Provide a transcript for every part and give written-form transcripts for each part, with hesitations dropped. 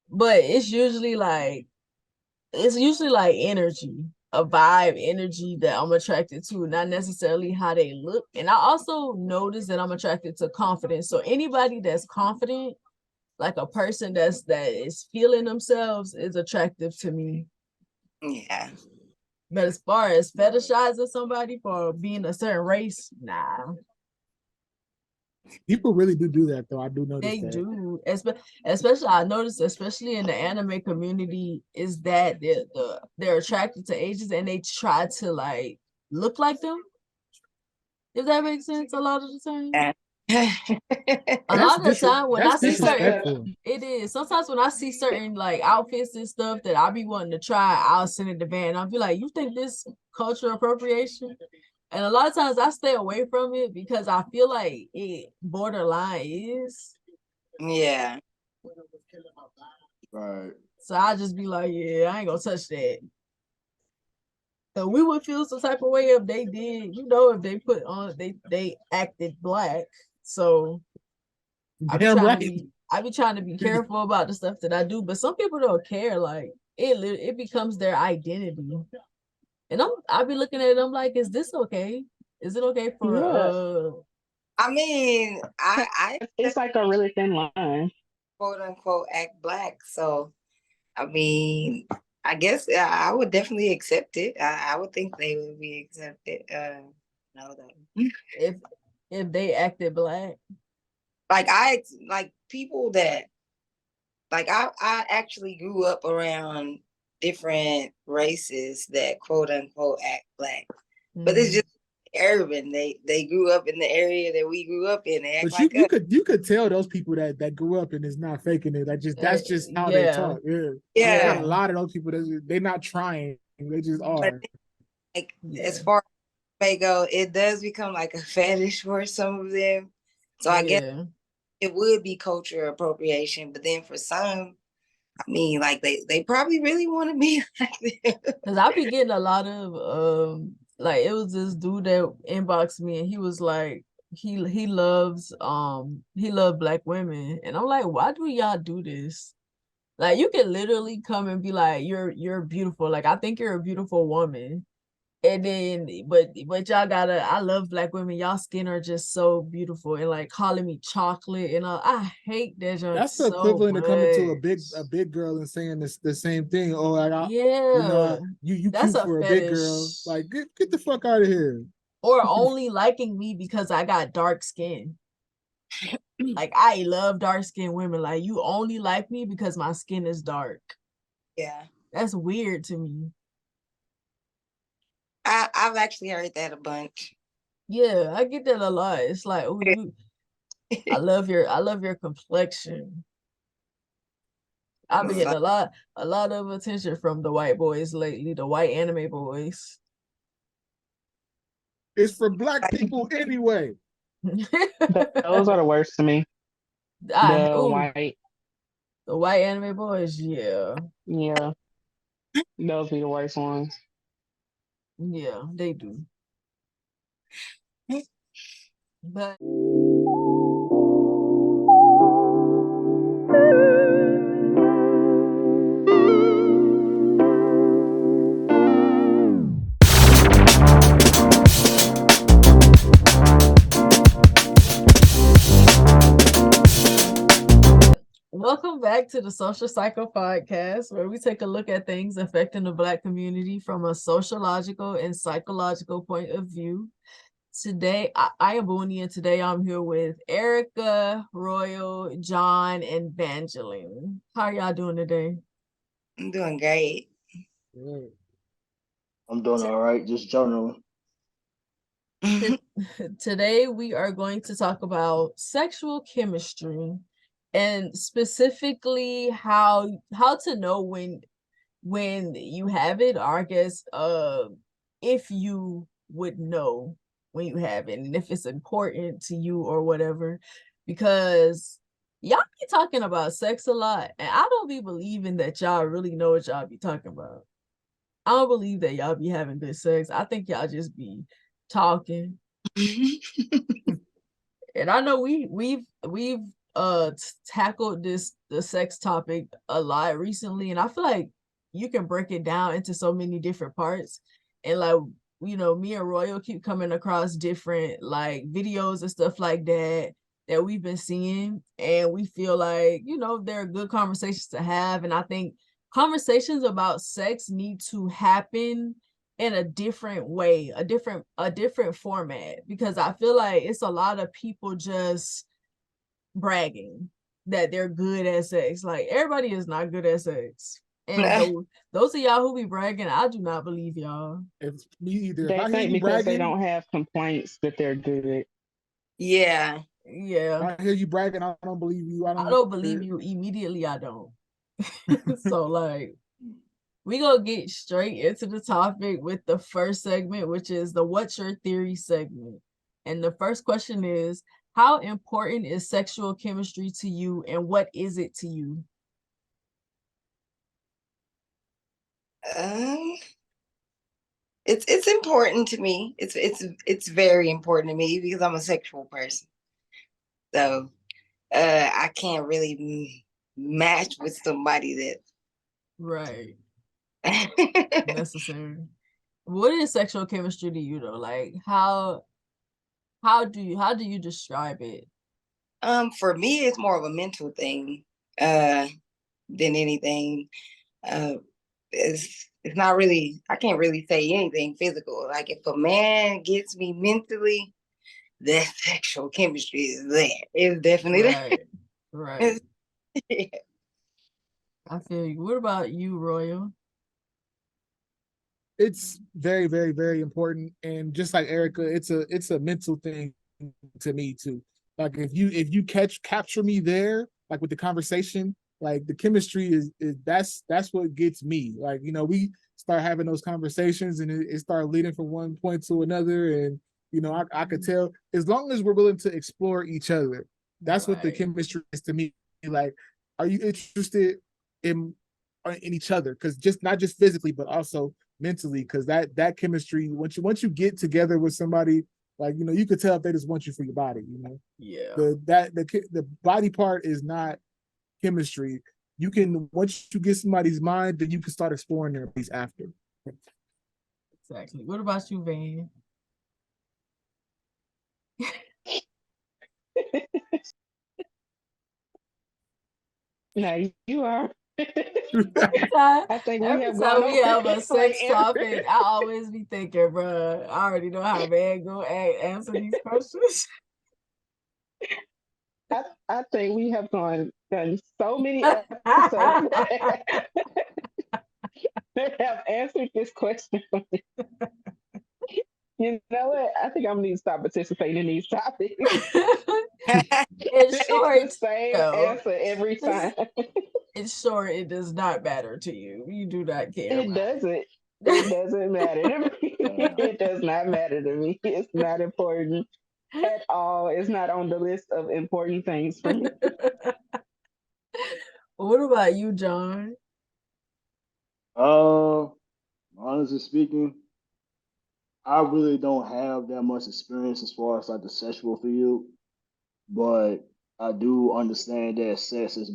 but it's usually like energy, a vibe, energy that I'm attracted to, not necessarily how they look. And I also notice that I'm attracted to confidence. So anybody that's confident, like a person that is feeling themselves, is attractive to me. Yeah. But as far as fetishizing somebody for being a certain race, nah. People really do that, though. I do notice They that. do, especially I noticed, especially in the anime community, is that they're attracted to Asians and they try to like look like them. If that makes sense, a lot of the time. Yeah. A lot of the time when I That's see certain, disrespectful. it is. Sometimes when I see certain like outfits and stuff that I be wanting to try, I'll send it to Van. I'll be like, "You think this culture appropriation?" And a lot of times I stay away from it because I feel like it borderline is. Yeah. Right. So I just be like, yeah, I ain't gonna touch that. So we would feel some type of way if they did, if they put on they acted black. So Damn right. I be trying to be careful about the stuff that I do, but some people don't care. Like it becomes their identity. And I be looking at it, I'm like, is this okay? Is it okay for I mean, I It's like a really thin line. quote unquote act black. So I mean, I guess I would definitely accept it. I would think they would be accepted. No, though. if they acted black? Like people that I actually grew up around different races that quote unquote act black, but it's just urban. They grew up in the area that we grew up in. They act But like you us. could tell those people that grew up and is not faking it. That's just how they talk. Yeah. Yeah. Got a lot of those people that they're not trying. They just But are. like as far as they go, it does become like a fetish for some of them. So I guess it would be culture appropriation, but then for some, I mean, like they probably really want to be like them. Because I be getting a lot of like it was this dude that inboxed me and he was like he loves he loved black women. And I'm like, why do y'all do this? Like you can literally come and be like, you're beautiful. Like I think you're a beautiful woman. And then but y'all gotta, I love black women, y'all skin are just so beautiful, and like calling me chocolate and I hate that junk That's the so equivalent of coming to much. a big girl and saying the same thing. Oh, Yeah, you that's cute a for a big girl. fetish. Like get the fuck out of here. Or only liking me because I got dark skin. Like I love dark skinned women. Like you only like me because my skin is dark. Yeah. That's weird to me. I've actually heard that a bunch. Yeah, I get that a lot. It's like, oh, I love your complexion. I've been getting a lot of attention from the white boys lately, the white anime boys. It's for black people anyway. Those are the worst to me. White. The white anime boys, yeah. Yeah. Those be the worst ones. Yeah, they do. But welcome back to the Social Cycle Podcast, where we take a look at things affecting the Black community from a sociological and psychological point of view. Today, I am Boonie, and today I'm here with Erica, Royal, John, and Vanjalyn. How are y'all doing today? I'm doing great. I'm doing all right, just journaling. Today, we are going to talk about sexual chemistry and specifically how to know when you have it, or I guess if you would know when you have it and if it's important to you or whatever, because y'all be talking about sex a lot and I don't be believing that y'all really know what y'all be talking about. I don't believe that y'all be having good sex. I think y'all just be talking. And I know we've tackled the sex topic a lot recently, and I feel like you can break it down into so many different parts. And like, you know, me and Royal keep coming across different like videos and stuff like that we've been seeing, and we feel like, you know, they're good conversations to have. And I think conversations about sex need to happen in a different way, a different format, because I feel like it's a lot of people just bragging that they're good at sex. Like, everybody is not good at sex. And those of y'all who be bragging, I do not believe y'all. It's me either. If They I hear think you because they bragging, don't have complaints that they're good. Yeah. Yeah. I hear you bragging, I don't believe you. I don't believe you immediately. I don't. So like, we gonna get straight into the topic with the first segment, which is the What's Your Theory segment. And the first question is, how important is sexual chemistry to you, and what is it to you? It's important to me. It's very important to me because I'm a sexual person. So I can't really match with somebody Right. that Necessary. What is sexual chemistry to you though? Like, how do you describe it? For me it's more of a mental thing than anything. It's not really, I can't really say anything physical. Like, if a man gets me mentally, that sexual chemistry is there. It's definitely Right. Right. there. I feel you. What about you, Royal? It's very, very, very important. And just like Erica, it's a mental thing to me too. Like, if you capture me there, like with the conversation, like the chemistry is that's what gets me. Like, you know, we start having those conversations and it start leading from one point to another. And, you know, I could tell, as long as we're willing to explore each other, that's what the Right. chemistry is to me. Like, are you interested in in each other? Because just not just physically, but also mentally, because that chemistry, once you get together with somebody, like, you know, you could tell if they just want you for your body, you know. Yeah. The body part is not chemistry. You can, once you get somebody's mind, then you can start exploring their piece after. Exactly. What about you, Van? Now you are. Every time, I think we every have time gone we over have a this like sex every. topic, I always be thinking, bro, I already know how Van go answer these questions. I think we have done so many episodes that have answered this question. You know what? I think I'm gonna need to stop participating in these topics. In It's short, the same no. answer every time. In short, it does not matter to you. You do not care It about doesn't. it. It doesn't matter to me. It does not matter to me. It's not important at all. It's not on the list of important things for me. What about you, John? Honestly speaking, I really don't have that much experience as far as like the sexual field, but I do understand that sex is.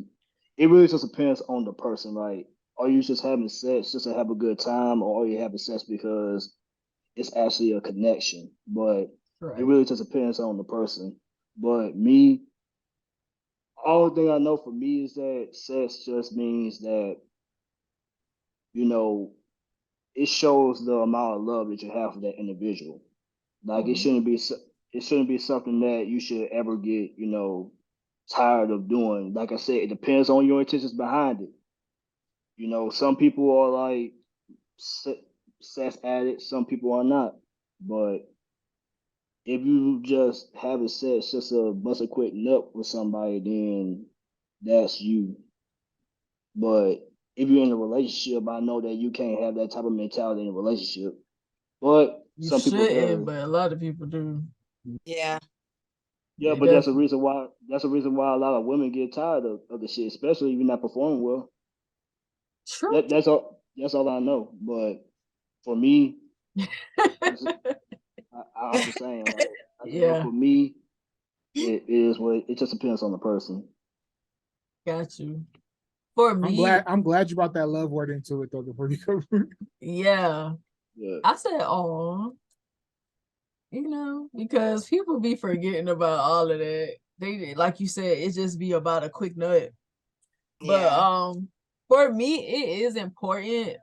It really just depends on the person. Like, are you just having sex just to have a good time, or are you having sex because it's actually a connection? But it Right. really just depends on the person. But me, all thing I know for me is that sex just means that, you know, it shows the amount of love that you have for that individual. Like, Mhm. it shouldn't be something that you should ever get, you know, tired of doing. Like I said, it depends on your intentions behind it. You know, some people are like sex addicts, some people are not. But if you just having sex just a bust a quick nut with somebody, then that's you. But if you're in a relationship, I know that you can't have that type of mentality in a relationship. But You some people shouldn't, does. but a lot of people do. Yeah. Yeah, They but definitely. that's a reason why a lot of women get tired of the shit, especially if you're not performing well. True. That's all I know. But for me, just I'm just saying, like, I just know Yeah. for me, it is what it just depends on the person. Got you. For me, I'm glad you brought that love word into it though before you go. yeah, Yeah. I said, "Oh, because people be forgetting about all of that. They, like you said, it just be about a quick nut. But Yeah. for me, it is important.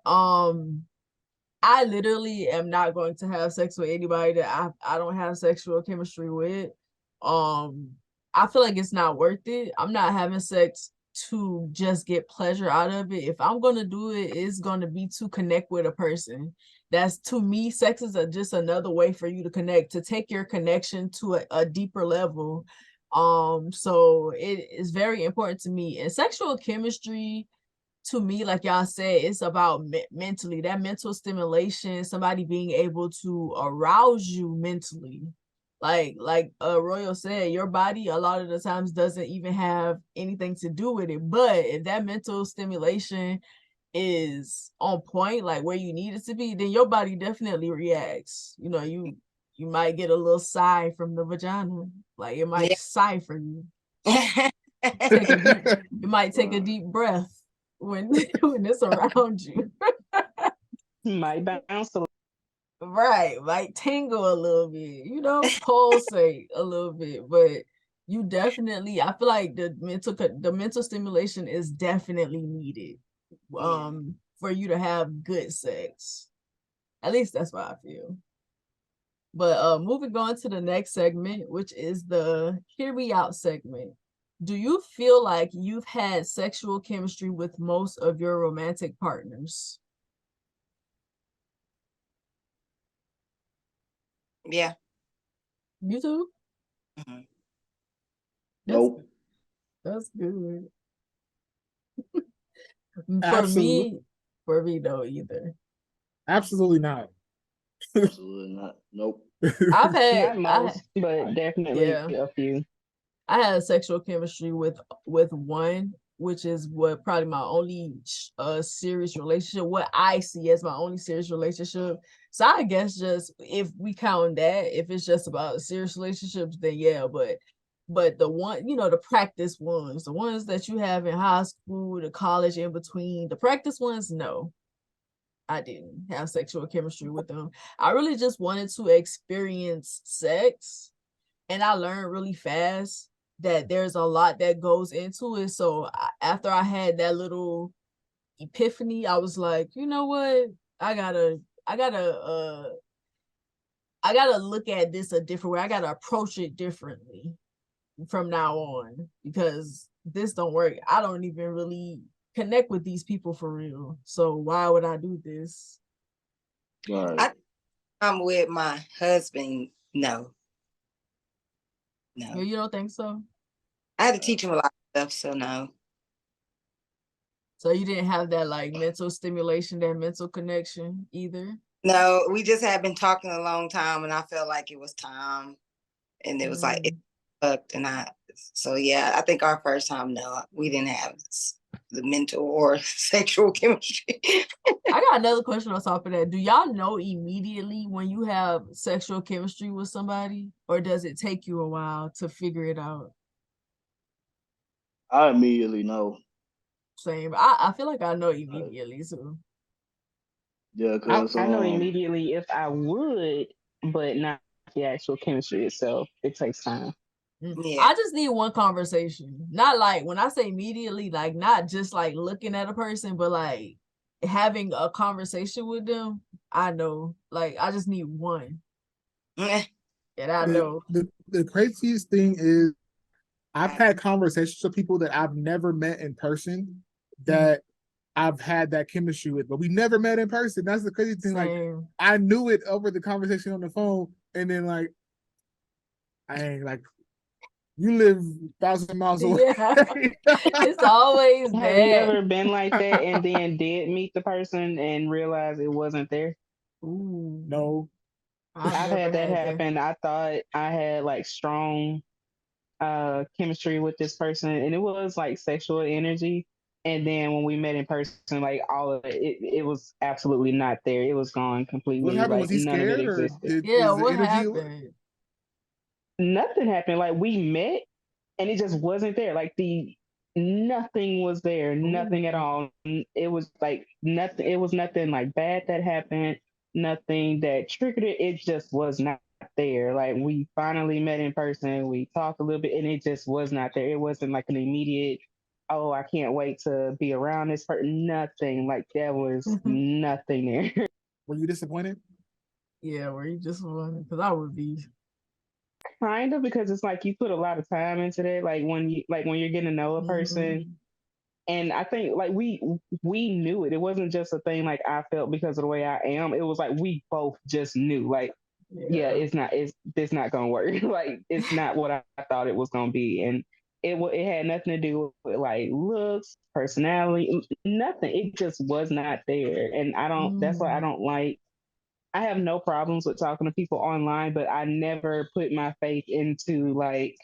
I literally am not going to have sex with anybody that I don't have sexual chemistry with. Um, I feel like it's not worth it. I'm not having sex to just get pleasure out of it. If I'm gonna do it, it's gonna be to connect with a person. That's, to me, sex is just another way for you to connect, to take your connection to a deeper level. So it is very important to me. And sexual chemistry, to me, like y'all said, it's about mentally, that mental stimulation, somebody being able to arouse you mentally. Like Royal said, your body a lot of the times doesn't even have anything to do with it. But if that mental stimulation is on point, like where you need it to be, then your body definitely reacts. You might get a little sigh from the vagina. Like it might sigh for you. Take a deep, you might take a deep breath when when it's around you. Might bounce a Right, might tingle a little bit, pulsate a little bit, but you definitely, I feel like the mental stimulation is definitely needed for you to have good sex. At least that's what I feel. But moving on to the next segment, which is the Hear Me Out segment. Do you feel like you've had sexual chemistry with most of your romantic partners? Yeah. You too? Mhm. That's Nope. that's good. Absolutely, For me, no either. absolutely not. Absolutely not. Nope. I've had not I most, but definitely Yeah. a few. I had sexual chemistry with one, which is what probably my only serious relationship. What I see as my only serious relationship. So I guess just if we count that, if it's just about serious relationships, then yeah. But the one, the practice ones, the ones that you have in high school, the college, in between, the practice ones, no, I didn't have sexual chemistry with them. I really just wanted to experience sex, and I learned really fast that there's a lot that goes into it. So after I had that little epiphany, I was like, you know what? I gotta, I gotta, I gotta look at this a different way. I gotta approach it differently from now on, because this don't work. I don't even really connect with these people for real. So why would I do this? Right. I'm with my husband. No, no. You don't think so? I had to teach him a lot of stuff, so no. So you didn't have that like mental stimulation, that mental connection either? No, we just had been talking a long time, and I felt like it was time, and it was like it Mm. fucked, and so yeah, I think our first time, no, we didn't have the mental or sexual chemistry. I got another question on top of that. Do y'all know immediately when you have sexual chemistry with somebody, or does it take you a while to figure it out? I immediately know. Same. I feel like I know Like, immediately too. yeah, I, cause I know immediately if I would, but not the actual chemistry itself. It takes time. Yeah. I just need one conversation. Not like, when I say immediately, like not just like looking at a person, but like having a conversation with them. I know. Like I just need one. And I the, know. the craziest thing is I've had conversations with people that I've never met in person that I've had that chemistry with, but we never met in person. That's the crazy thing. Like Same. I knew it over the conversation on the phone, and then like I ain't like you live 1,000 miles away. Yeah. It's always Have you that. ever been like that and then did meet the person and realize it wasn't there? Ooh, No. I've I've never had that had that. happen. I thought I had like strong chemistry with this person and it was like sexual energy. And then when we met in person, like all of it was absolutely not there. It was gone What completely. happened? Was Like he none of it scared, or existed. did Yeah, was the what energy? happened? Nothing happened. Like we met and it just wasn't there. Like nothing was there, nothing at Ooh. all. It was like nothing. It was nothing like bad that happened, nothing that triggered it. It just was not there. Like we finally met in person, we talked a little bit, and it just was not there. It wasn't like an immediate, oh, I can't wait to be around this person. Nothing like that was nothing there. Were you disappointed? Yeah, where you just want, because I would be. Kind of, because it's like you put a lot of time into that. Like when you're getting to know a person, and I think like we knew it. It wasn't just a thing like I felt because of the way I am. It was like we both just knew. Like, yeah, it's not gonna work. Like it's not what I thought it was gonna be, and it had nothing to do with like looks, personality, nothing. It just was not there, and I don't. That's why I Mm. don't like. I have no problems with talking to people online, but I never put my faith into like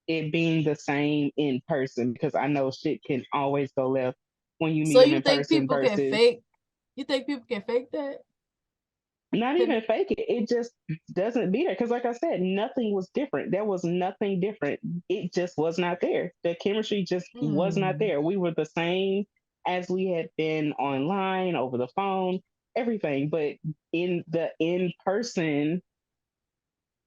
it being the same in person because I know shit can always go left when you meet So them you in think person people can versus fake? You think people can fake that? not Can even fake it. It just doesn't be there. Because, like I said, nothing was different. There was nothing different. It just was not there. The chemistry just was not there. We were the same as we had been online, over the phone, everything. But in the in person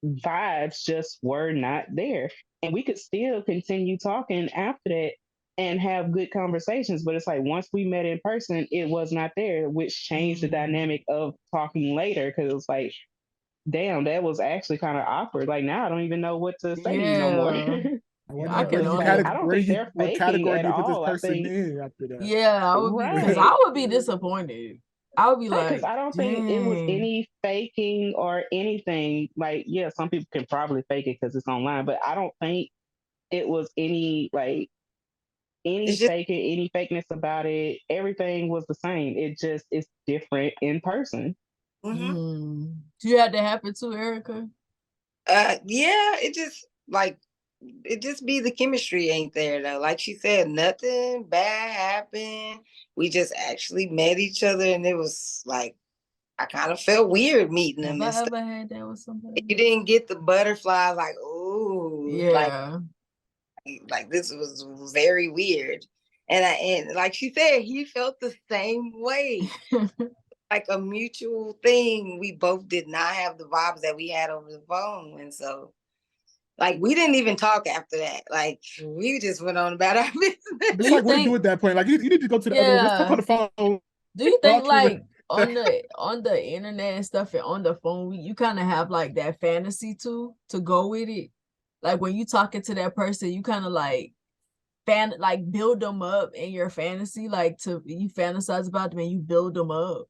vibes just were not there. And we could still continue talking after that and have good conversations. But it's like once we met in person, it was not there, which changed the dynamic of talking later because it was like, damn, that was actually kind of awkward. Like now I don't even know what to say to you no more. Yeah. Where I do can you only. I don't where do think you they're what faking category at do you put this all. I person think in after that? Yeah, I would be because right. I would be disappointed. I would be Because like, I don't think it was dang. any faking or anything. Like, yeah, some people can probably fake it because it's online, but I don't think it was any like It's any just faking, any fakeness about it. Everything was the same. It just is different in person. mm-hmm. Do you have that happen too, Erica? Yeah, it just like it just be the chemistry ain't there though. Like she said, nothing bad happened. We just actually met each other and it was like I kind of felt weird meeting Have them I and stuff. ever had that with somebody? You didn't get the butterflies like, oh, Yeah. like this was very weird. And like she said, he felt the same way. Like a mutual thing. We both did not have the vibes that we had over the phone. And so like we didn't even talk after that. Like we just went on about our business. Do It's you like what to do think? at that point. Like you need to go to the other room. Let's talk Yeah. on the phone. Do you think Talk for like the on the internet and stuff and on the phone, you kind of have like that fantasy too to go with it? Like when you talking to that person, you kind of like like build them up in your fantasy, like to you fantasize about them and you build them up.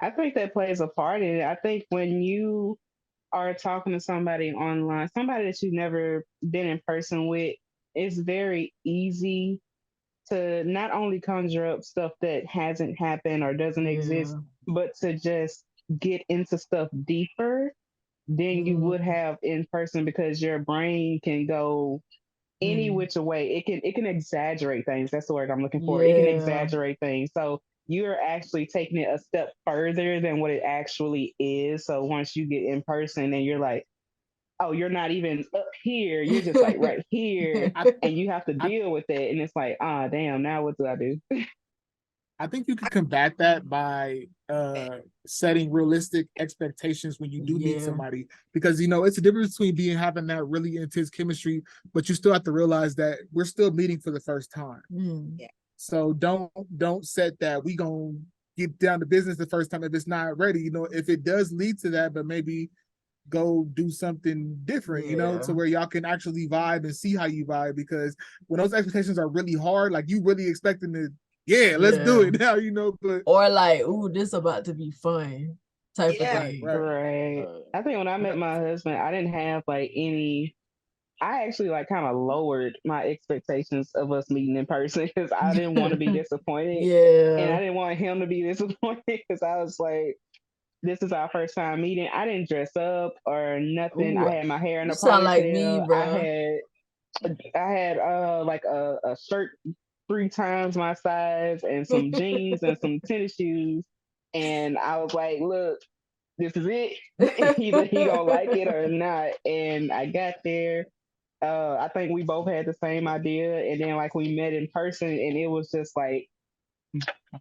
I think that plays a part in it. I think when you are talking to somebody online, somebody that you've never been in person with, it's very easy to not only conjure up stuff that hasn't happened or doesn't exist, Yeah. but to just get into stuff deeper than you would have in person because your brain can go any which way. It can exaggerate things. That's the word I'm looking for. It can Yeah. exaggerate things. So you're actually taking it a step further than what it actually is. So once you get in person and you're like, oh, you're not even up here, you're just like right here, I, and you have to I deal with it. And it's like, ah, damn, now what do I do? I think you can combat that by setting realistic expectations when you do meet Yeah. somebody, because it's a difference between being having that really intense chemistry, but you still have to realize that we're still meeting for the first time. Yeah. So don't set that we gonna get down to business the first time if it's not ready. If it does lead to that, but maybe go do something different, to Yeah. where y'all can actually vibe and see how you vibe. Because when those expectations are really hard, like you really expecting to, yeah, let's do Yeah. it now, but Or like, ooh, this about to be fun type of Yeah. thing. Right. I think when I met my husband, I didn't have like any. I actually like kind of lowered my expectations of us meeting in person because I didn't want to be disappointed, and Yeah. I didn't want him to be disappointed because I was like, this is our first time meeting. I didn't dress up or nothing. Ooh, I had my hair in you a sound like me, ponytail. I bro. had like a shirt 3 times my size and some jeans and some tennis shoes. And I was like, look, this is it. Either he gonna like it or not. And I got there I think we both had the same idea, and then like we met in person, and it was just like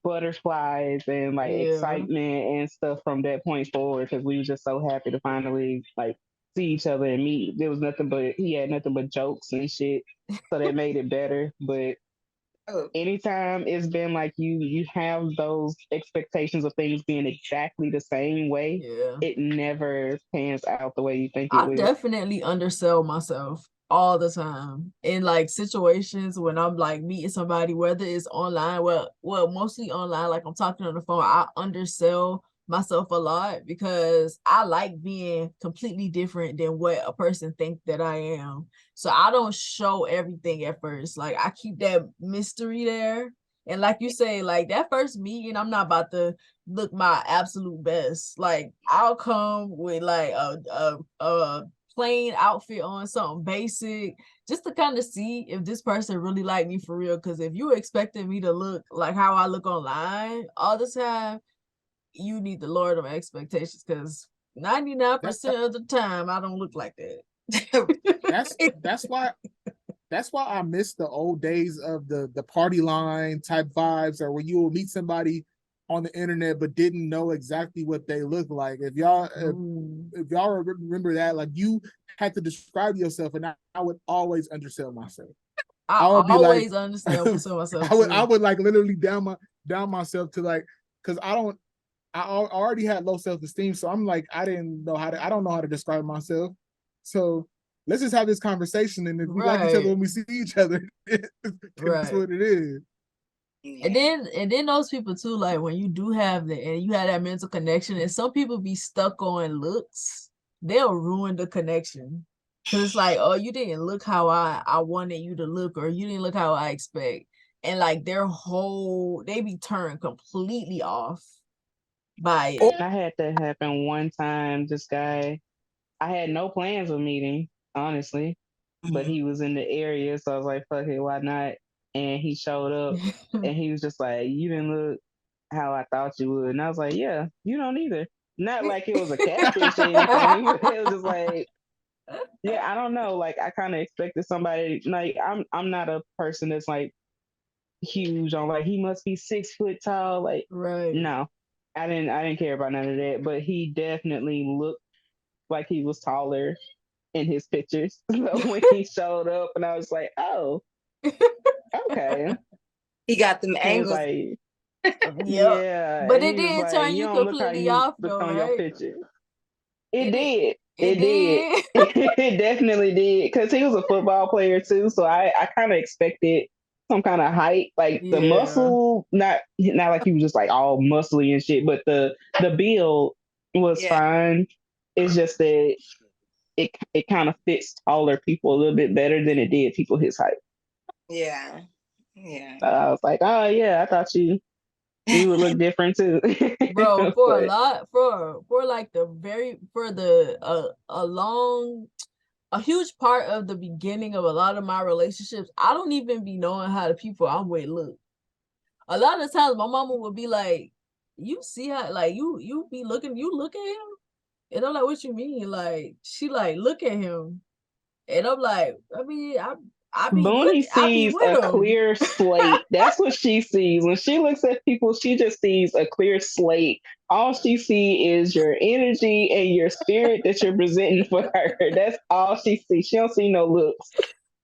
butterflies and like Yeah. excitement and stuff from that point forward because we were just so happy to finally like see each other and meet. There was nothing but he had nothing but jokes and shit, so that made it better. But Oh, anytime it's been like you have those expectations of things being exactly the same way, Yeah. it never pans out the way you think it I will. definitely undersell myself all the time in like situations when I'm like meeting somebody, whether it's online, well, mostly online, like I'm talking on the phone, I undersell myself a lot because I like being completely different than what a person think that I am. So I don't show everything at first. Like I keep that mystery there. And like you say, like that first meeting, I'm not about to look my absolute best. Like I'll come with like a plain outfit on, something basic, just to kind of see if this person really like me for real. Because if you expecting me to look like how I look online all the time, you need to lower them expectations. Because 99% That, of the time, I don't look like that. that's that's why that's why I miss the old days of the party line type vibes, or when you will meet somebody on the internet but didn't know exactly what they look like. If y'all remember that, like you had to describe yourself, and I would always undersell myself. I I would be like, always understand for myself I too. would like literally down myself to like, because already had low self esteem, so I'm like I don't know how to describe myself. So let's just have this conversation, and if we like each other Right, when we see each other, that's right. what it is. And yeah. then those people too, like when you do have the and you have that mental connection, and some people be stuck on looks, they'll ruin the connection. Cause it's like, oh, you didn't look how I wanted you to look, or you didn't look how I expect. And like they be turned completely off by it. I had that happen one time. This guy, I had no plans of meeting, honestly, but Mhm. he was in the area, so I was like, "Fuck it, why not?" And he showed up, and he was just like, "You didn't look how I thought you would," and I was like, "Yeah, you don't either." Not like it was a catfish or anything, but it was just like, yeah, I don't know. Like I kind of expected somebody like I'm not a person that's like huge on like he must be 6 foot tall. Like Right. no, I didn't care about none of that. But he definitely looked like he was taller in his pictures. So when he showed up, and I was like, oh, okay. He got them He was angles. like, Yep. yeah. But And it he was did like, turn you you don't look how completely you off look though, on your right? picture. It It did. did. It It did. did. It definitely did. Because he was a football player too. So I kind of expected some kind of height, like the Yeah. muscle, not like he was just like all muscly and shit, but the build was Yeah, fine. It's just that it kind of fits taller people a little bit better than it did people his height. yeah, yeah. I was like, oh yeah, I thought you would look different too. Bro, for a But lot for like the very for the a long a huge part of the beginning of a lot of my relationships, I don't even be knowing how the people I'm with look. A lot of times my mama would be like, you see how like you look at him? And I'm like, what you mean? Like she like look at him. And I'm like, I mean, Boonie I be sees with a him. clear slate. That's what she sees. When she looks at people, she just sees a clear slate. All she sees is your energy and your spirit that you're presenting for her. That's all she sees. She don't see no looks.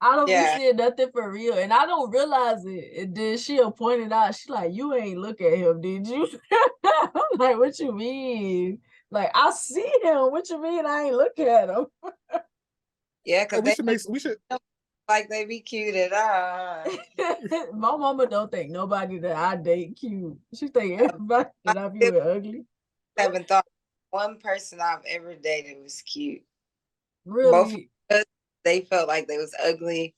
I don't be Yeah, seeing nothing for real, and I don't realize it. And then she'll point it out. She like, "You ain't look at him, did you?" I'm like, "What you mean? Like, I see him. What you mean? I ain't look at him." yeah, Oh, because they we should don't like they be cute at all. My mama don't think nobody that I date cute. She think I everybody that I be still with ugly. haven't thought one person I've ever dated was cute. Both of Really, us, they felt like they was ugly.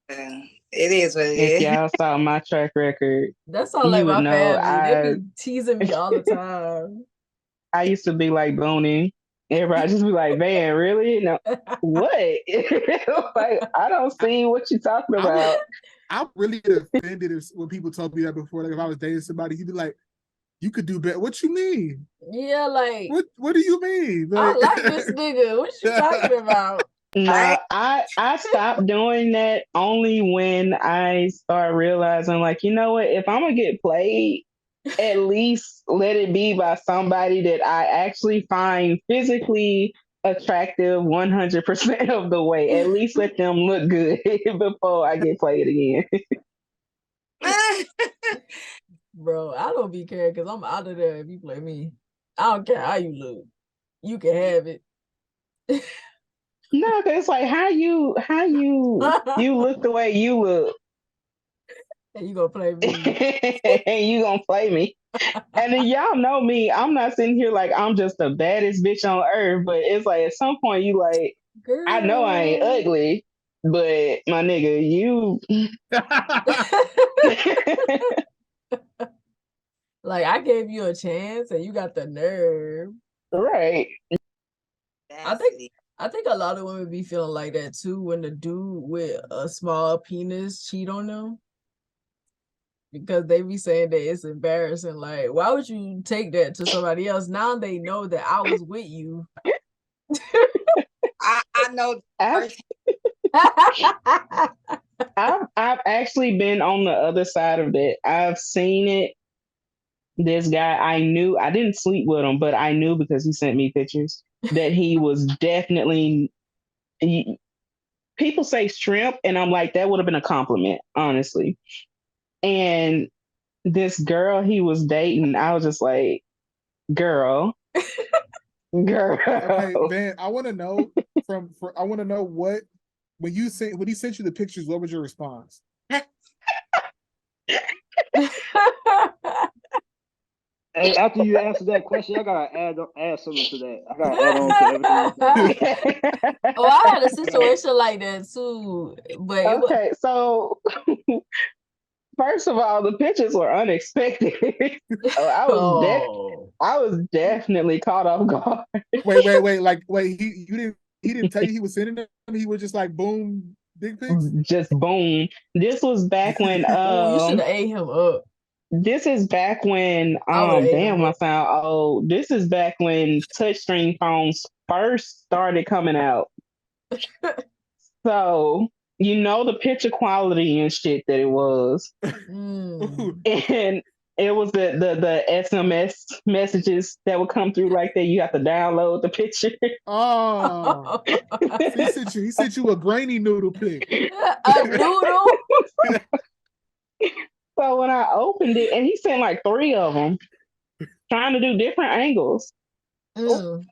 It is what it If is. y'all saw my track record, that sound like you would my know family. They be teasing me all the time. I used to be like Boonie. Everybody just be like, man, really? No. What? Like, I don't see what you're talking I would about. I really get offended if when people told me that before. Like if I was dating somebody, you'd be like, you could do better. What you mean? Yeah, like What do you mean? I Like like this nigga. What you talking about? No, I stopped doing that only when I start realizing, like, you know what? If I'm gonna get played, at least let it be by somebody that I actually find physically attractive 100% of the way. At least let them look good before I get played again. Bro, I don't be caring because I'm out of there if you play me. I don't care how you look. You can have it. No, cause it's like how you you look the way you look, And you gonna play me. and you gonna play me. And then y'all know me. I'm not sitting here like I'm just the baddest bitch on earth, but it's like at some point you like, I know I ain't Girl. ugly, but my nigga, you Like I gave you a chance and you got the nerve. right. I think a lot of women be feeling like that too when the dude with a small penis cheat on them. Because they be saying that it's embarrassing. Like, why would you take that to somebody else? Now they know that I was with you. I know. I've, I've actually been on the other side of that. I've seen it. This guy, I didn't sleep with him, but I knew because he sent me pictures that he was definitely. People say shrimp, and I'm like, that would have been a compliment, honestly. And this girl he was dating, I was just like, girl, girl. Okay, Van, I want to know I want to know what when he sent you the pictures, what was your response? Hey, after you answer that question, I gotta add something to that. I gotta add on to everything. Oh, I had a situation like that too, but it was Okay, so first of all, the pictures were unexpected. So oh. I was definitely caught off guard. Wait. Like, wait, he didn't tell you he was sending them. He was just like, boom, dick pics. Just boom. This was back when Oh, you should have ate him up. this is back when I would have ate him damn, I up. sound old. This is back when touchscreen phones first started coming out. So you know the picture quality and shit that it was. And it was the SMS messages that would come through like that. You have to download the picture. Oh, so he sent you a grainy noodle pic. A noodle. So when I opened it, and he sent like 3 of them, trying to do different angles. Mm.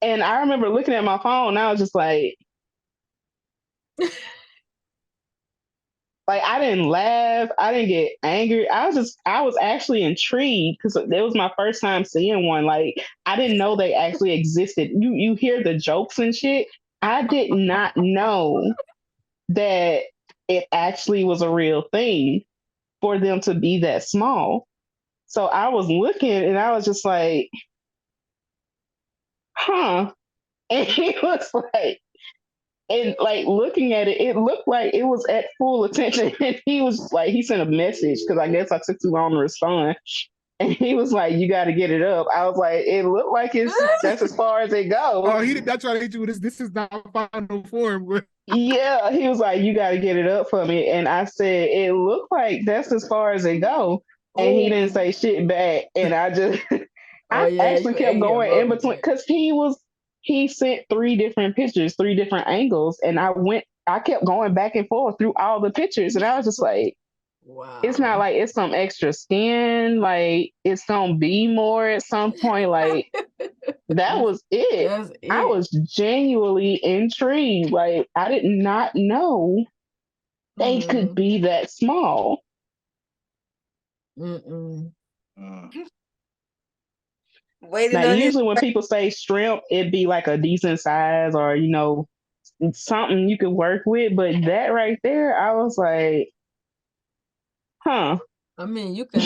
And I remember looking at my phone, and I was just like I didn't laugh, I didn't get angry. I was actually intrigued because it was my first time seeing one. Like I didn't know they actually existed. You hear the jokes and shit. I did not know that it actually was a real thing for them to be that small. So I was looking and I was just like, huh. And he was like, and like looking at it, it looked like it was at full attention. And he was like, he sent a message because I guess I took too long to respond. And he was like, "You got to get it up." I was like, "It looked like that's as far as it goes." Oh, he did not try to hit you with this. This is not final form. Yeah, he was like, "You got to get it up for me," and I said, "It looked like that's as far as it go." And he didn't say shit back, and I just, Oh I yeah, actually you kept ate him going up in with between that. because he sent 3 different pictures, 3 different angles, and I kept going back and forth through all the pictures, and I was just like, it's not Wow. like it's some extra skin, like it's gonna be more at some point. Like that was it. That's I it. was genuinely intrigued. Like I did not know they could Mm. be that small. Mm-mm. Waiting Now, on his. usually when people say shrimp, it'd be like a decent size or something you could work with. But that right there, I was like, huh. I mean, you could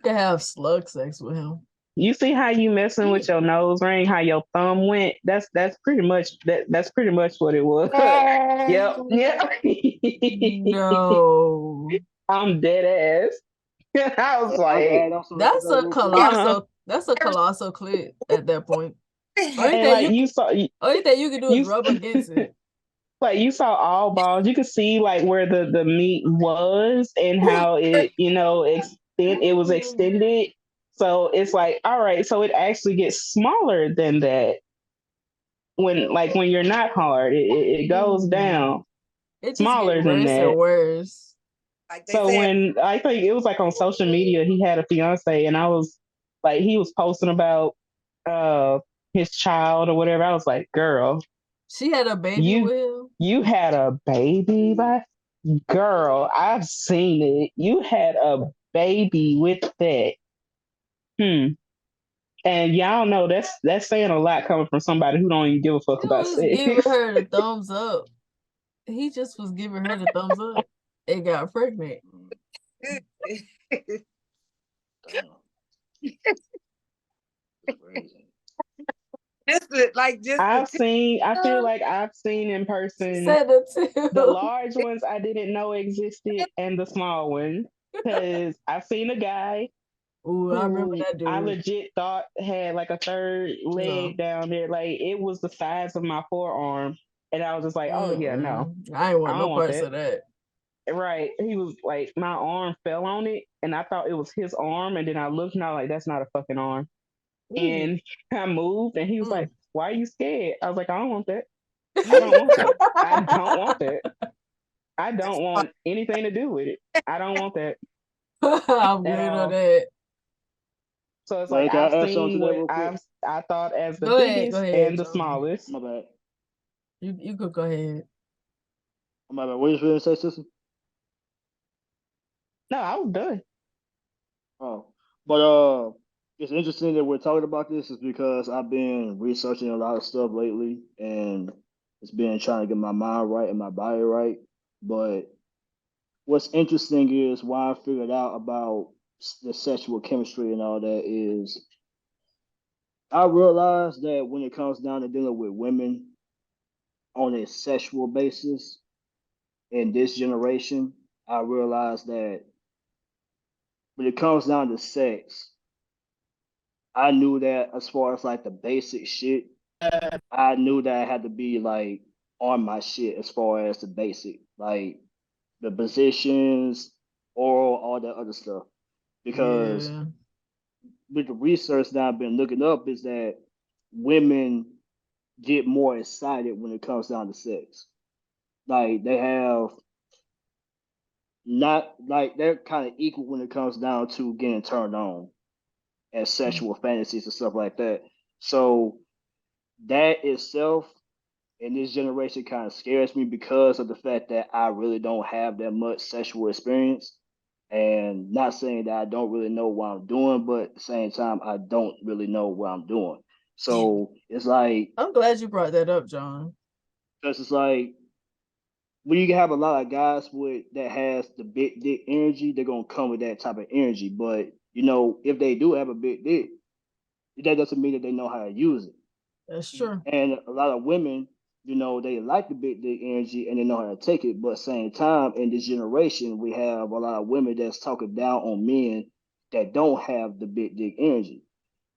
have slug sex with him. You see how you messing with your nose ring, how your thumb went? That's pretty much that's pretty much what it was. Yep. Yep. No. I'm dead ass. I was I can like, add on something to that real quick. That's a colossal clit at that point. Only And thing like you only thing you can do is you rub against it. like you saw all balls. You could see like where the meat was and how it, it was extended. So it's like, all right, so it actually gets smaller than that when you're not hard. It goes down It just get smaller than worse and that. worse. Like they So said, when I think it was like on social media, he had a fiance, and I was like, he was posting about uh his child or whatever. I was like, girl, She had a baby you with him. you had a baby by girl. I've seen it. You had a baby with that. Hmm. And y'all know that's saying a lot coming from somebody who don't even give a He fuck about was sex. giving her the thumbs up. He just was giving her the thumbs up and got pregnant. Damn, that's crazy. just I feel like I've seen in She person said that the too. large ones I didn't know existed and the small one. Because I've seen a guy Ooh, I remember who that I dude. legit thought had like a third No. leg down there. Like it was the size of my forearm. And I was just like, oh yeah, no, I ain't I want no don't want parts that. of that. Right. He was like, my arm fell on it and I thought it was his arm. And then I looked and I was like, that's not a fucking arm. Ooh. And I moved and he was Mm. like, why are you scared? I was like, I don't want that. I don't want that. I don't want that. I don't want anything to do with it. I don't want that I'm at good on all. that. So it's like Man, can I've I add something seen to that what real quick? I thought as the Go biggest ahead, and the John. smallest. My bad. You could go ahead. My bad. What you trying to say, sister? No, I was done. Oh, but it's interesting that we're talking about this is because I've been researching a lot of stuff lately, and it's been trying to get my mind right and my body right. But what's interesting is why I figured out about the sexual chemistry and all that is I realized that when it comes down to dealing with women on a sexual basis in this generation, I realized that when it comes down to sex, I knew that as far as like the basic shit, I knew that I had to be like on my shit as far as the basic, like the positions, oral, all that other stuff. Because Yeah. with the research that I've been looking up is that women get more excited when it comes down to sex. Like they have not like they're kind of equal when it comes down to getting turned on and sexual fantasies and stuff like that. So that itself in this generation kind of scares me because of the fact that I really don't have that much sexual experience. And not saying that I don't really know what I'm doing, but at the same time, I don't really know what I'm doing. So it's like, I'm glad you brought that up, John. because it's like when you have a lot of guys with that has the big dick energy, they're gonna come with that type of energy. But if they do have a big dick, that doesn't mean that they know how to use it. That's true. And a lot of women, they like the big dick energy and they know how to take it. But same time, in this generation, we have a lot of women that's talking down on men that don't have the big dick energy.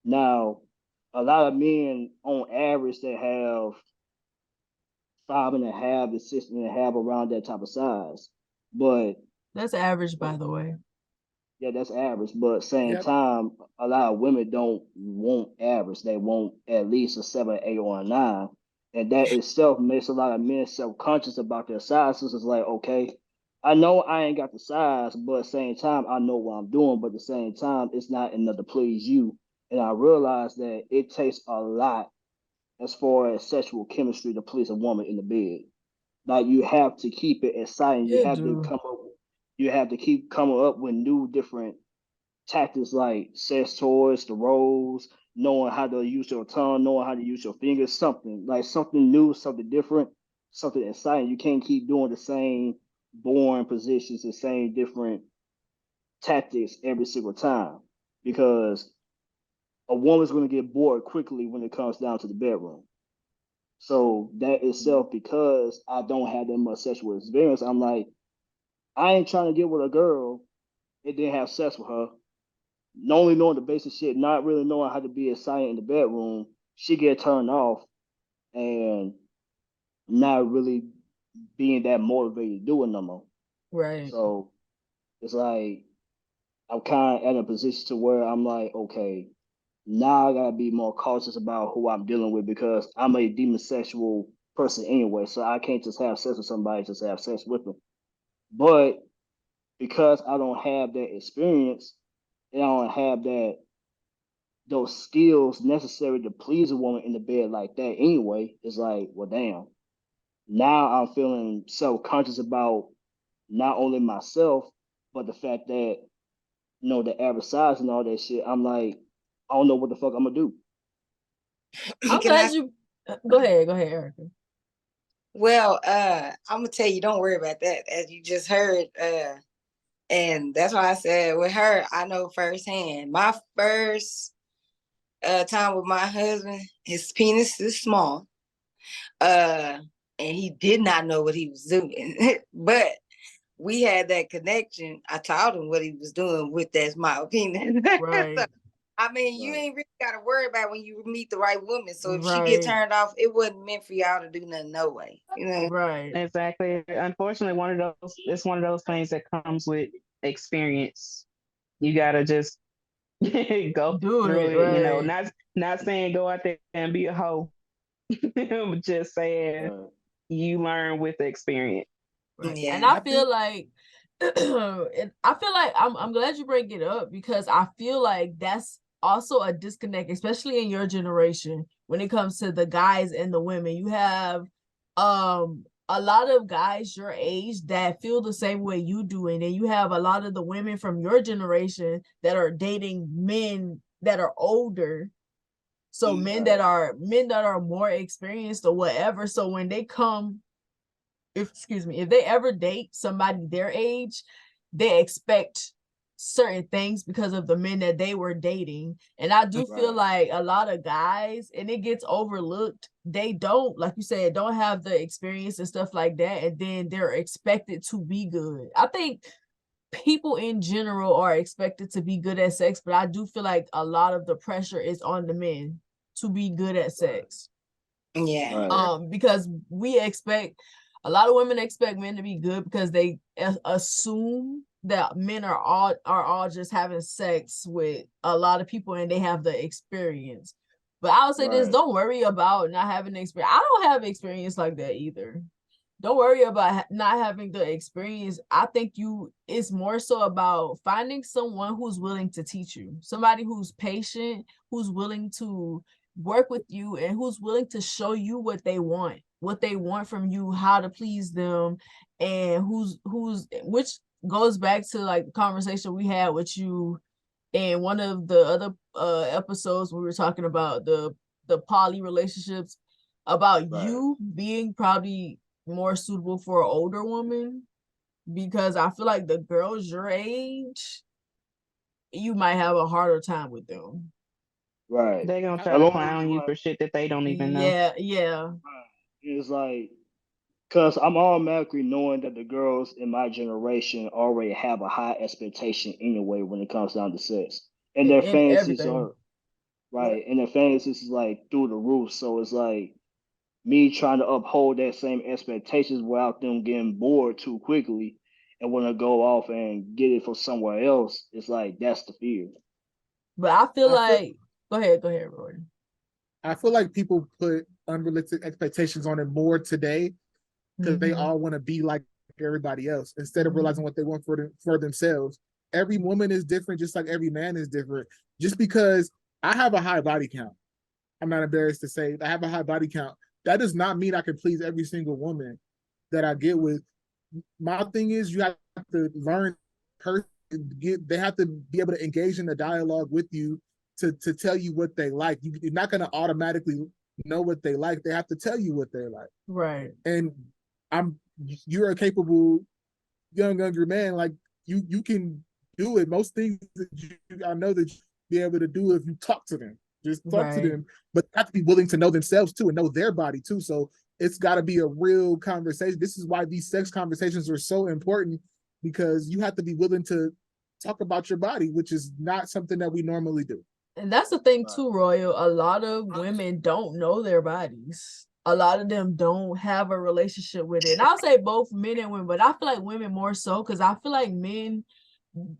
Now, a lot of men on average that have 5.5 to 6.5 around that type of size. But That's average, by the way. yeah, that's average. But same Yep. time, a lot of women don't want average. They want at least a 7, 8, or a 9. And that itself makes a lot of men self-conscious about their sizes. It's like, okay, I know I ain't got the size, but at the same time, I know what I'm doing. But at the same time, it's not enough to please you. And I realize that it takes a lot as far as sexual chemistry to please a woman in the bed. Like you have to keep it exciting. You do. You have to keep coming up with new different tactics like sex toys, the rolls, knowing how to use your tongue, knowing how to use your fingers, something new, something different, something exciting. You can't keep doing the same boring positions, the same different tactics every single time because a woman's going to get bored quickly when it comes down to the bedroom. So that itself, because I don't have that much sexual experience, I'm like, I ain't trying to get with a girl and then have sex with her, only knowing the basic shit, not really knowing how to be excited in the bedroom, she get turned off and not really being that motivated to do it no more. Right. So it's like I'm kind of at a position to where I'm like, okay, now I gotta be more cautious about who I'm dealing with because I'm a demisexual person anyway. So I can't just have sex with somebody just to have sex with them. But because I don't have that experience and I don't have those skills necessary to please a woman in the bed like that anyway, it's like, well, damn. Now I'm feeling self-conscious about not only myself, but the fact that, the average size and all that shit. I'm like, I don't know what the fuck I'm gonna do. I'm Can I? glad you go ahead, Erica. Well, I'm gonna tell you, don't worry about that. As you just heard, and that's why I said with her, I know firsthand. My first time with my husband, his penis is small, and he did not know what he was doing, but we had that connection. I taught him what he was doing with that small penis. Right. So, I mean, you Right. ain't really got to worry about when you meet the right woman. So if she Right. get turned off, it wasn't meant for y'all to do nothing, no way. Right. Exactly. Unfortunately, it's one of those things that comes with experience. You gotta just go Do through it, it. right. Not saying go out there and be a hoe, but just saying Right. you learn with experience. Right. And Yeah. I I feel think like I feel like I'm glad you bring it up because I feel like that's also a disconnect, especially in your generation when it comes to the guys and the women. You have a lot of guys your age that feel the same way you do, and then you have a lot of the women from your generation that are dating men that are older. So men Right. that are more experienced or whatever. So when they come if they ever date somebody their age, they expect certain things because of the men that they were dating. And I do feel Right. like a lot of guys, and it gets overlooked, they don't, like you said, don't have the experience and stuff like that. And then they're expected to be good. I think people in general are expected to be good at sex, but I do feel like a lot of the pressure is on the men to be good at sex. Yeah. Right. Because we expect a lot of women expect men to be good because they assume that men are all just having sex with a lot of people and they have the experience. But I would say this: Right. don't worry about not having experience. I don't have experience like that either. Don't worry about not having the experience. I think it's more so about finding someone who's willing to teach you, somebody who's patient, who's willing to work with you, and who's willing to show you what they want from you, how to please them, and which goes back to like the conversation we had with you in one of the other episodes. We were talking about the poly relationships, about Right. you being probably more suitable for an older woman, because I feel like the girls your age, you might have a harder time with them. Right. They're gonna try The to only clown reason you why for shit that they don't even know. Yeah. is like, because I'm automatically knowing that the girls in my generation already have a high expectation anyway when it comes down to sex, and their In fantasies everything. are right, and their fantasies is like through the roof. So it's like me trying to uphold that same expectations without them getting bored too quickly and want to go off and get it from somewhere else. It's like that's the fear. But I feel I feel like go ahead, Roy. I feel like people put unrealistic expectations on it more today because they Mm-hmm. all want to be like everybody else instead of realizing Mm-hmm. what they want for themselves. Every woman is different, just like every man is different. Just because I have a high body count, I'm not embarrassed to say I have a high body count. That does not mean I can please every single woman that I get with. My thing is, you have to learn person. They have to be able to engage in the dialogue with you to tell you what they like. You're not going to automatically know what they like. They have to tell you what they like. Right. And I'm you're a capable younger man. Like you can do it. Most things that I know that you be able to do if you talk to them. Just talk to Right. them, but have to be willing to know themselves too and know their body too. So it's got to be a real conversation. This is why these sex conversations are so important, because you have to be willing to talk about your body, which is not something that we normally do. And that's the thing Right. too, Royal. A lot of women don't know their bodies. A lot of them don't have a relationship with it. And I'll say both men and women, but I feel like women more so because I feel like men,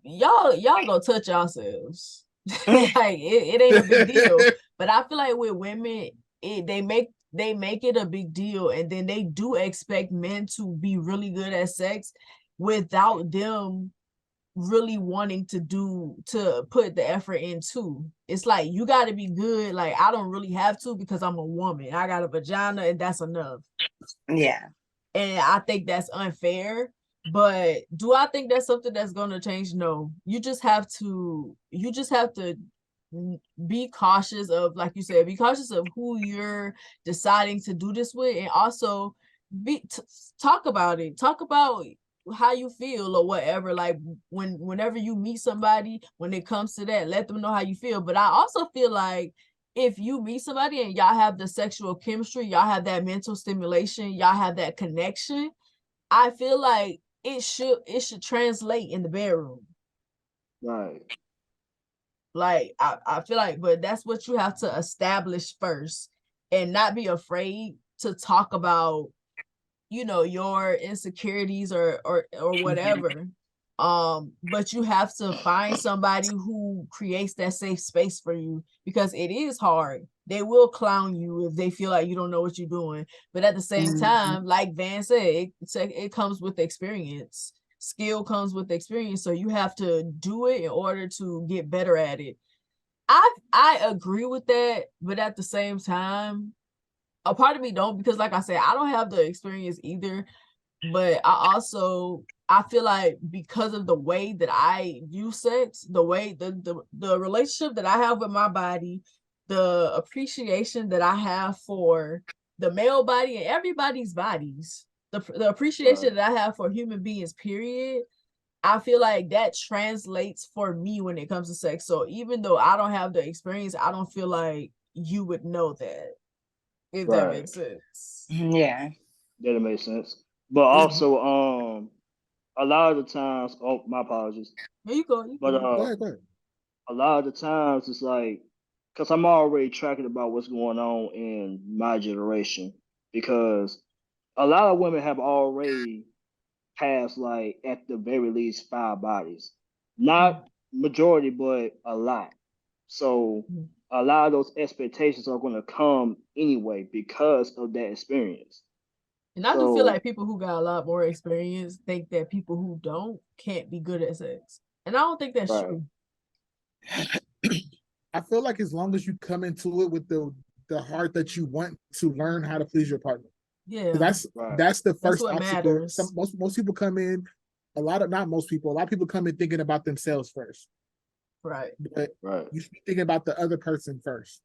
y'all go touch yourselves. Like it ain't a big deal. But I feel like with women, they make it a big deal, and then they do expect men to be really good at sex without them really wanting to put the effort into. It's like you got to be good. Like I don't really have to because I'm a woman. I got a vagina and that's enough. Yeah. And I think that's unfair. But do I think that's something that's going to change? No. You just have to be cautious of, like you said, be cautious of who you're deciding to do this with, and also talk about it. Talk about how you feel or whatever. Like whenever you meet somebody, when it comes to that, let them know how you feel. But I also feel like if you meet somebody and y'all have the sexual chemistry, y'all have that mental stimulation, y'all have that connection, I feel like it should translate in the bedroom. Right. Like I feel like, but that's what you have to establish first, and not be afraid to talk about, your insecurities or whatever. But you have to find somebody who creates that safe space for you, because it is hard. They will clown you if they feel like you don't know what you're doing, but at the same time, like Van said, it comes with experience. Skill comes with experience, so you have to do it in order to get better at it. I agree with that, but at the same time, a part of me don't, because like I said, I don't have the experience either. But I feel like because of the way that I view sex, the way the relationship that I have with my body, the appreciation that I have for the male body and everybody's bodies, the appreciation Right. that I have for human beings, period. I feel like that translates for me when it comes to sex. So even though I don't have the experience, I don't feel like you would know that, if that Right. makes sense. Yeah. That makes sense. But It's, also, a lot of the times, oh, my apologies. there you go, you But go. Go ahead, go ahead. a lot of the times it's like, because I'm already tracking about what's going on in my generation, because a lot of women have already passed, like, at the very least 5 bodies. Not majority, but a lot. So Mhm. a lot of those expectations are going to come anyway because of that experience. And I do feel So, like people who got a lot more experience think that people who don't can't be good at sex. And I don't think that's right, true. I feel like as long as you come into it with the heart that you want to learn how to please your partner, Yeah, right, that's the that's first what obstacle. matters. Most people come in, not most people, a lot of people come in thinking about themselves first, Right, but right, you should be thinking about the other person first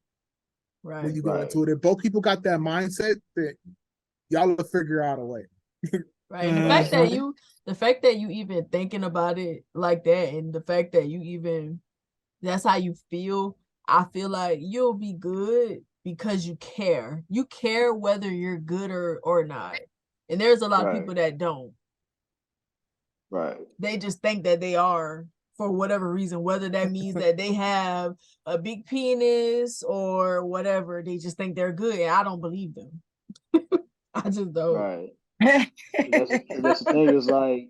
when right, you go right. into it. If both people got that mindset, then y'all will figure out a way. right. And Mhm. the fact that you even thinking about it like that, and the fact that you even that's how you feel, I feel like you'll be good because you care. You care whether you're good or not. And there's a lot of Right, people that don't. right, They just think that they are, for whatever reason, whether that means that they have a big penis or whatever. They just think they're good, and I don't believe them. I just don't. right. That's the thing is like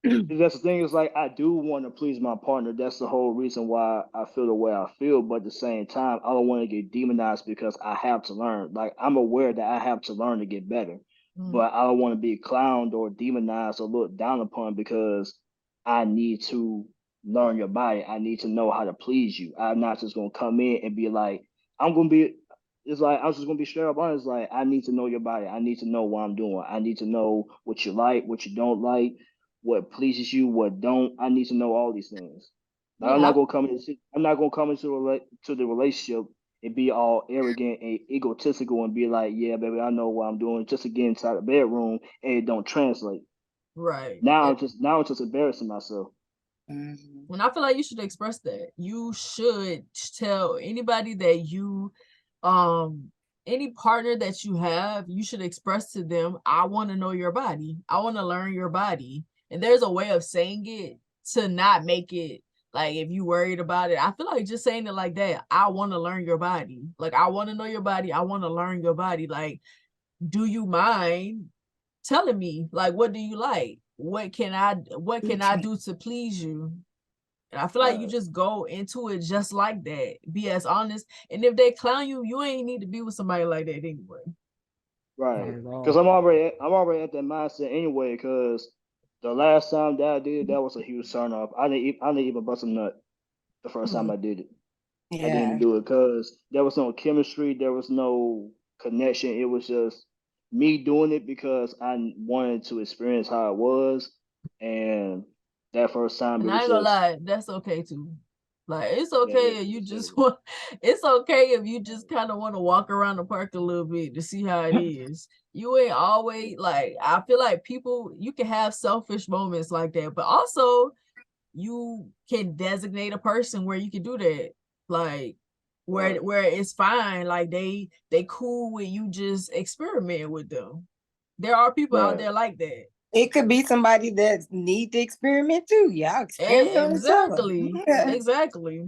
that's the thing is like I do want to please my partner. That's the whole reason why I feel the way I feel. But at the same time, I don't want to get demonized because I have to learn. Like I'm aware that I have to learn to get better, Mm, but I don't want to be clowned or demonized or looked down upon because I need to learn your body. I need to know how to please you. I'm not just gonna come in and be like, I'm gonna be. It's like I'm just gonna be straight up honest. Like I need to know your body. I need to know what I'm doing. I need to know what you like, what you don't like, what pleases you, what don't. I need to know all these things. Like, yeah, I'm not gonna come into to the relationship and be all arrogant and egotistical and be like, yeah, baby, I know what I'm doing, just to get inside the bedroom and it don't translate. right. Now I'm just embarrassing myself. Mhm. And I feel like you should express that. You should tell anybody that um, any partner that you have, you should express to them, I want to know your body. I want to learn your body. And there's a way of saying it to not make it Like if you worried about it, I feel like just saying it like that. I want to learn your body. Like I want to know your body. I want to learn your body. Like, do you mind telling me? Like, what do you like? What can I do to please you? And I feel like you just go into it just like that. Be as honest. And if they clown you, you ain't need to be with somebody like that anyway. Right. Not at all. Because I'm already at that mindset anyway. Because the last time that I did it, that was a huge turn off. I didn't even bust a nut the first time I did it. I didn't Yeah. even do it because there was no chemistry, there was no connection. It was just me doing it because I wanted to experience how it was. And that first time, it And I was ain't gonna just, lie, that's okay too. Like it's yeah, it okay if you was just just, want it's okay if you just kind of want to walk around the park a little bit to see how it is. You ain't always like I feel like people you can have selfish moments like that, but also you can designate a person where you can do that. Like right. where it's fine, like they cool with you just experiment with them. There are people out Right. there like that. It could be somebody that need to experiment too. Y'all experiment on each other. Exactly.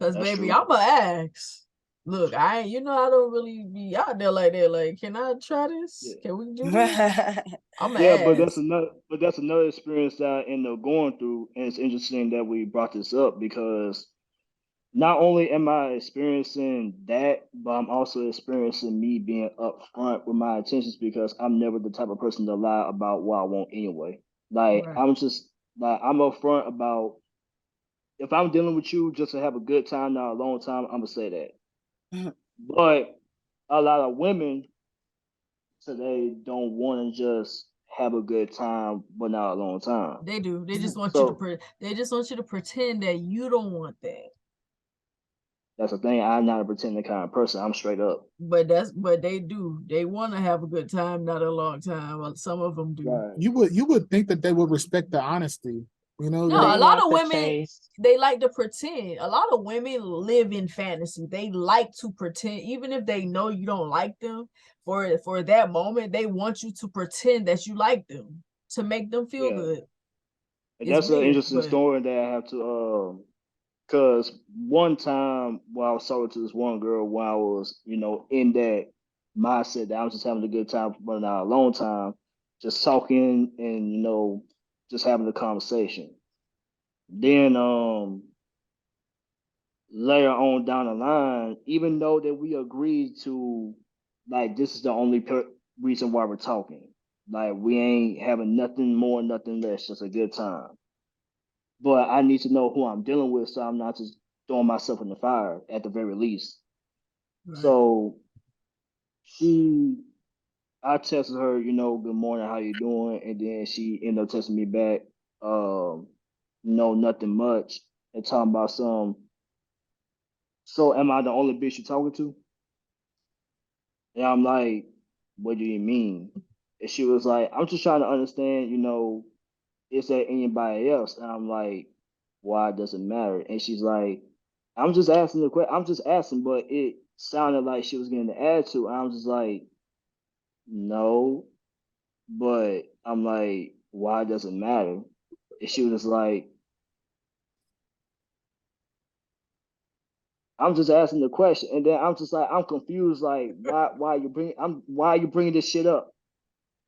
Cause That's baby, true. I'ma ask. Look, I don't really be out there like that. Like, can I try this? Yeah. Can we do this? I'ma Yeah, ask. but that's another experience that I end up going through. And it's interesting that we brought this up because not only am I experiencing that, but I'm also experiencing me being upfront with my intentions because I'm never the type of person to lie about what I want anyway. Like Right. I'm just like I'm upfront about if I'm dealing with you just to have a good time, not a long time, I'm gonna say that. But a lot of women today don't want to just have a good time, but not a long time. They do. They just want you to So they just want you to pretend that you don't want that. that's the thing. I'm not a pretending kind of person. I'm straight up. But they do. They want to have a good time, not a long time. Well, some of them do. Right. You would think that they would respect the honesty. You know, No, like a They lot want of the women chase. they like to pretend. A lot of women live in fantasy. They like to pretend, even if they know you don't like them. For that moment, they want you to pretend that you like them to make them feel Yeah. good. And It's that's an weird, interesting but story that I have to cause one time while I was talking to this one girl while I was, in that mindset that I was just having a good time but not a long time, just talking and just having a conversation. Then later on down the line, even though that we agreed to like this is the only reason why we're talking. Like we ain't having nothing more, nothing less, just a good time. But I need to know who I'm dealing with so I'm not just throwing myself in the fire at the very least. right. So she I texted her, good morning, how you doing? And then she ended up texting me back, no, nothing much. And talking about so am I the only bitch you talking to? And I'm like, what do you mean? And she was like, I'm just trying to understand, is there anybody else? And I'm like, why does it matter? And she's like, I'm just asking the question. I'm just asking, but it sounded like she was getting the attitude. I'm just like, no, but I'm like, why does it matter? And she was just like, I'm just asking the question, and then I'm just like, I'm confused. Like, why are you bringing this shit up?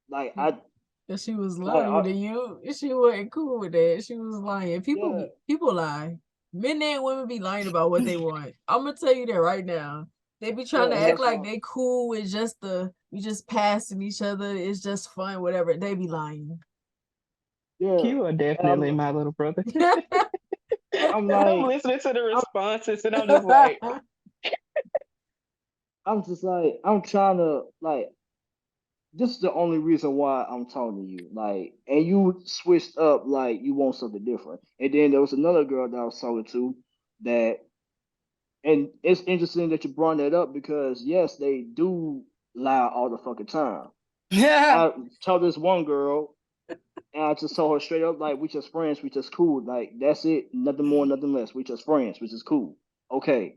Like, But she was like, lying to you. She wasn't cool with that. She was lying. yeah, People lie. Men and women be lying about what they want. I'm gonna tell you that right now. They be trying yeah, to and act that's like why, they cool with just we just passing each other. It's just fun, whatever. They be lying. yeah, You are and definitely my little brother. I'm I'm like, listening to the I'm, responses and I'm just like, I'm trying to like, this is the only reason why I'm talking to you. Like, and you switched up like you want something different. And then there was another girl that I was talking to that, and it's interesting that you brought that up because yes, they do lie all the fucking time. Yeah. I told this one girl, and I just told her straight up, like, we just friends, we just cool. Like, that's it, nothing more, nothing less. We just friends, we just cool. Okay.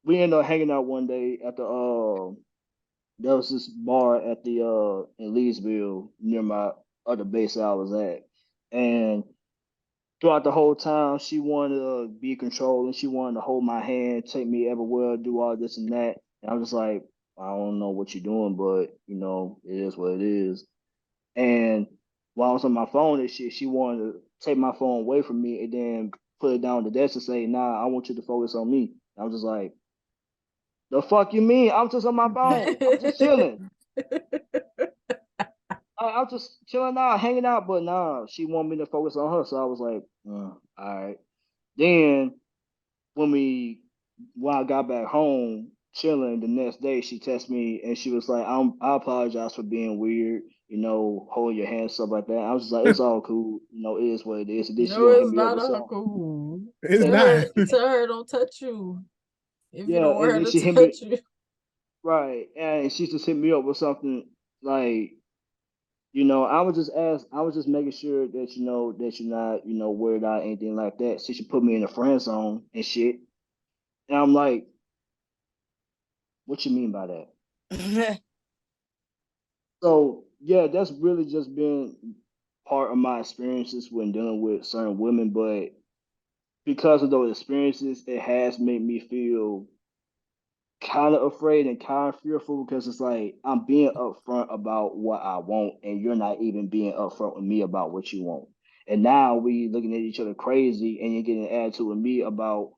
We ended up hanging out one day at the there was this bar at the in Leesville near my other base I was at. And throughout the whole time, she wanted to be controlling. She wanted to hold my hand, take me everywhere, do all this and that. And I'm just like, I don't know what you're doing, but you know, it is what it is. And while I was on my phone and shit, she wanted to take my phone away from me and then put it down on the desk and say, "Nah, I want you to focus on me." And I was just like, "The fuck you mean? I'm just on my phone. I'm just chilling. I'm just chilling out, hanging out." But nah, she wanted me to focus on her, so I was like, all right." Then when I got back home, chilling the next day, she texted me and she was like, I apologize for being weird, you know, holding your hand, stuff like that. I was just like, it's all cool, you know, it is what it is. And then she No, gonna hit it's me up not with a something. cool. It's Tell not. her, tell her don't touch you if you Yeah, don't want and her then to she hit me touch you. right. And she just hit me up with something like, you know, I was just making sure that you know that you're not, you know, worried out anything like that. She should put me in a friend zone and shit. And I'm like, what you mean by that? So yeah, that's really just been part of my experiences when dealing with certain women. But because of those experiences, it has made me feel kind of afraid and kind of fearful because it's like I'm being upfront about what I want, and you're not even being upfront with me about what you want. And now we looking at each other crazy, and you're getting an attitude with me about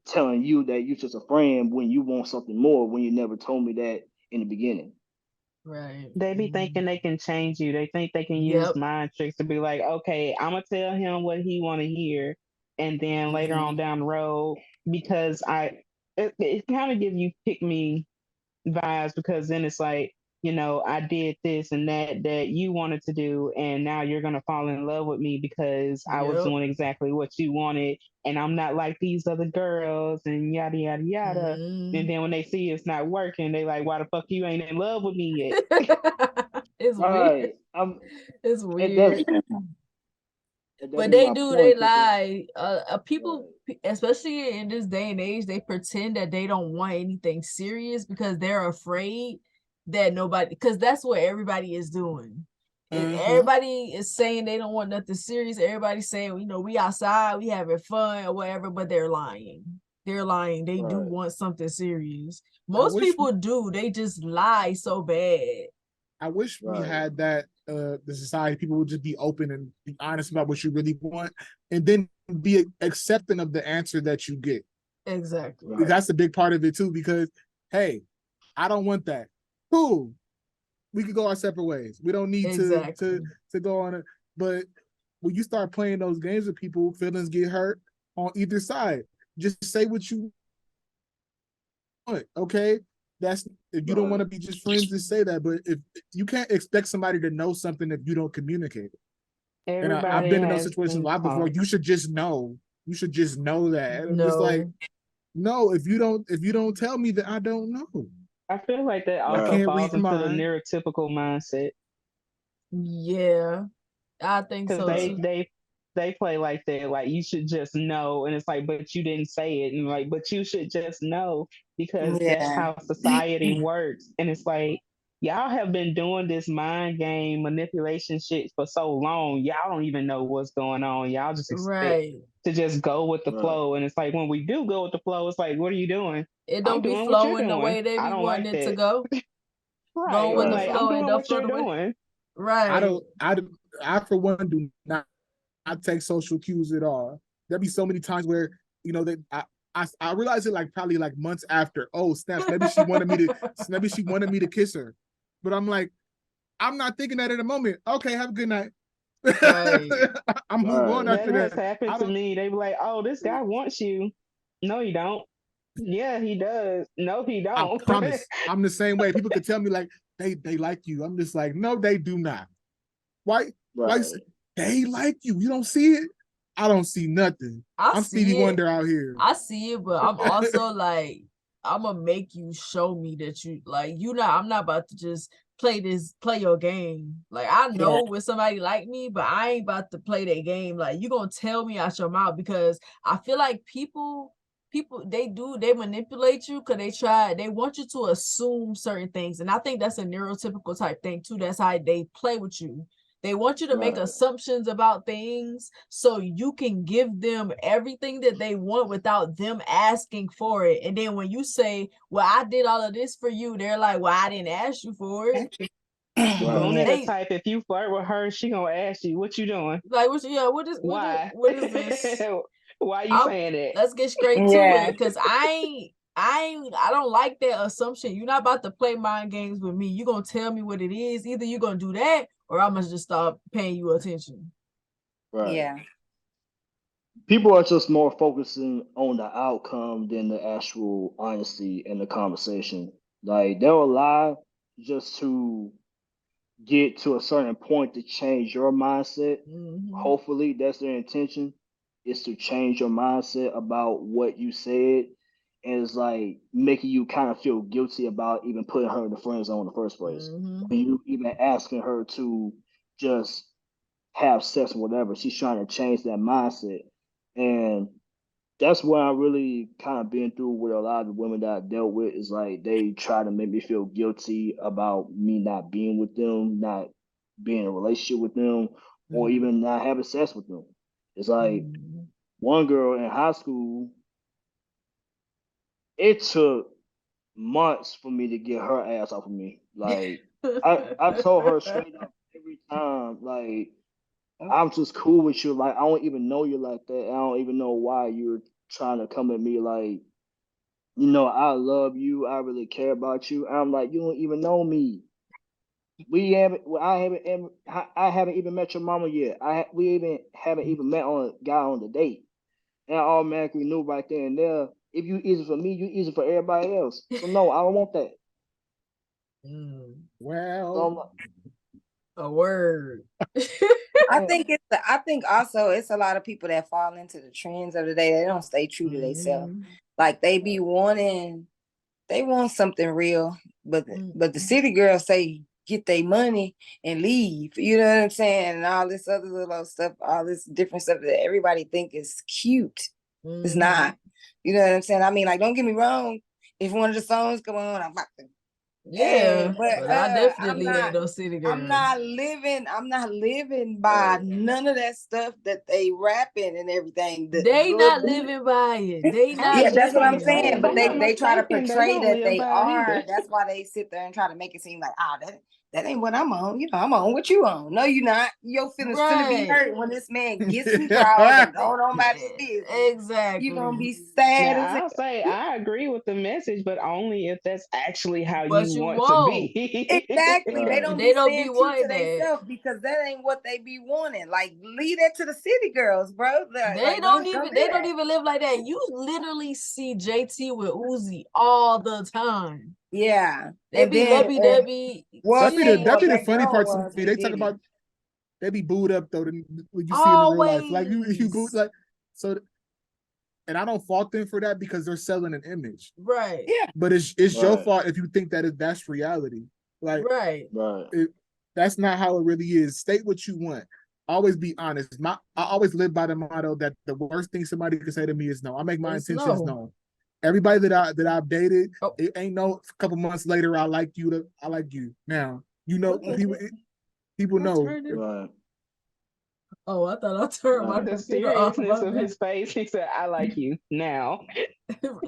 telling you that you're just a friend when you want something more when you never told me that in the beginning. Right. They be thinking they can change you. They think they can use Yep. mind tricks to be like, okay, I'm gonna tell him what he want to hear, and then later on down the road, because it kind of give you pick me vibes because then it's like, I did this and that you wanted to do, and now you're gonna fall in love with me because I was Yep. doing exactly what you wanted, and I'm not like these other girls, and yada yada yada. And Mm. then when they see it's not working, they like, why the fuck you ain't in love with me It's weird. Right. It's And that's weird. and that But be they my do, they point, cause lie. right, People, especially in this day and age, they pretend that they don't want anything serious because they're afraid that nobody, because that's what everybody is doing. And everybody is saying they don't want nothing serious. Everybody's saying, we outside, we having fun or whatever, but they're lying. They're lying. They do right, want something serious. I Most wish people do. They just lie so bad. I wish we right, had that the society people would just be open and be honest about what you really want and then be accepting of the answer that you get. Exactly. right, That's a big part of it too, because hey, I don't want that. Cool. We could go our separate ways. We don't need Exactly. to go on it. But when you start playing those games with people, feelings get hurt on either side. Just say what you want, okay? That's if you don't want right, to be just friends, just say that. But if you can't expect somebody to know something if you don't communicate. And I've Everybody been in those has situations a been lot before. taught. You should just know. You should just know that. And I'm just like, No. no, if you don't tell me that I don't know. I feel like that I also right, can't read falls your into the mind. neurotypical mindset Yeah. I think because so they too. they they play like that, like you should just know, and it's like, but you didn't say it, and like, but you should just know because that's Yeah. how society works, and it's like y'all have been doing this mind game manipulation shit for so long, y'all don't even know what's going on. Y'all just expect Right. to just go with the right, flow, and it's like when we do go with the flow, it's like, what are you doing? It I'm don't be doing what you're flowing the doing. way they I be don't like wanting it to that. go. Going Right. with I'm the like, right, I'm flow and doing don't what flow you're the way. doing. I Right. don't. I for one do not take social cues at all. There'll be so many times where that I realize it like probably like months after. Oh snaps! Maybe she wanted me to kiss her, but I'm like I'm not thinking that in the moment. Okay, have a good night. Right. I move on right, That after has that. happened I to don't. me. They be like, "Oh, this guy wants you." No, he don't. Yeah, he does. No, he I don't. promise. I'm the same way. People could tell me like they like you. I'm just like no, they do not. Why? Why? right, They like you. You don't see it. I don't see nothing. I I'm Stevie see it. Wonder out here. I see it, but I'm also like, I'm gonna make you show me that you like you not I'm not about to just play your game. Like I Yeah. know with somebody like me, but I ain't about to play that game. Like you gonna tell me out your mouth because I feel like people they manipulate you because they want you to assume certain things. And I think that's a neurotypical type thing too. That's how they play with you. They want you to make Right. assumptions about things so you can give them everything that they want without them asking for it. And then when you say, well, I did all of this for you, they're like, well, I didn't ask you for it. Booney the They type, if you flirt with her, she gonna ask you, what you doing? like, what is Why? what is this? Why are you saying Let's get straight to Yeah. it, because I don't like that assumption. You're not about to play mind games with me. You're gonna tell me what it is. Either you're gonna do that or I'm gonna just stop paying you attention. Right. Yeah. People are just more focusing on the outcome than the actual honesty in the conversation. Like they'll lie just to get to a certain point to change your mindset. Mhm. Hopefully, that's their intention, is to change your mindset about what you said. And it's like making you kind of feel guilty about even putting her in the friend zone in the first place. Mhm. Or you even asking her to just have sex or whatever. She's trying to change that mindset. And that's what I really kind of been through with a lot of the women that I dealt with, is like they try to make me feel guilty about me not being with them, not being in a relationship with them, or Mhm. even not having sex with them. It's like Mhm. one girl in high school, it took months for me to get her ass off of me. Like I told her straight up every time, like I'm just cool with you. Like I don't even know you like that. I don't even know why you're trying to come at me like, I love you. I really care about you. I'm like, you don't even know me. We haven't. Well, I haven't even met your mama yet. We even haven't even met on got on the date, and I automatically knew right there and there. If you easy for me, you easy for everybody else. So no, I don't want that. Mm. So Well, I'm like, A word. I think also it's a lot of people that fall into the trends of the day. They don't stay true to themselves. Mhm. Like they want something real, but the Mhm. city girls say get their money and leave. You know what I'm saying? And all this other little stuff, all this different stuff that everybody think is cute. It's Mhm. not. You know what I'm saying? I mean, like, don't get me wrong. If one of the songs come on, I'm about to. Yeah, But but I I'm definitely ain't not. no city girl. I'm not living by right, none of that stuff that they rapping and everything. The They little not booty. living by it. They I not Yeah, was that's just what living about I'm to it. say, saying. if But I'm not they try to mistaken, they portray don't that live they by it are. either. That's why they sit there and try to make it seem like, that ain't what I'm on. I'm on what you on. No, you're not. Your feelings finna be Right. hurt when this man gets some draws and going on about his business. You're gonna Exactly. be sad as Now, hell. I'll say I agree with the message, but only if that's actually how But you you want to won't. be. Exactly. They right, don't They be don't be staying true to wanting that. themselves because that ain't what they be wanting. Like, leave that to the city girls, bro. Like don't They do don't that. even live like that. You literally see JT with Uzi all the time. Yeah. They And be then lovey dovey. well, that be the see, that what be Sheesh. the that funny girl part to was me. with They talk Diddy. about they be booed up though when you see them in real life. Like you go Always. like so, and I don't fault them for that because they're selling an image. Right. Yeah. But it's your right, fault if you think that's reality. Like Right. right, that's not how it really is. State what you want. Always be honest. I always live by the motto that the worst thing somebody can say to me is no. I make my It's intentions no. known. Everybody that I've dated, Oh, it ain't no a couple months later I like you. I like you now. what the People I know. turned it? right, Oh, I thought I turned my right. The computer off. seriousness My of bad. his face, he said, I like you now.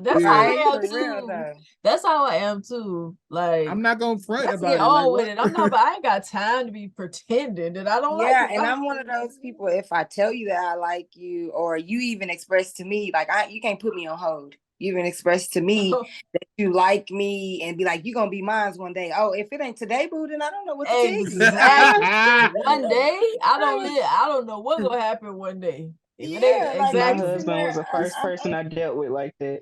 That's how Yeah, I I ain't am for real too. though. That's how I am too. Like, I'm not gonna front let's get about it. Like on with what? it. I'm not, but I ain't got time to be pretending that I don't like Yeah, you. and I'm one of those people. If I tell you that I like you, or you even express to me, like you can't put me on hold. You even express to me that you like me, and be like, "You gonna be mine one day." Oh, if it ain't today, boo, then I don't know what to tell you. Exactly. One day, I don't live. I don't know what's gonna happen one day. If it ain't Yeah, like My I'm sitting exactly. husband was there. the first person I'm I dealt with like that.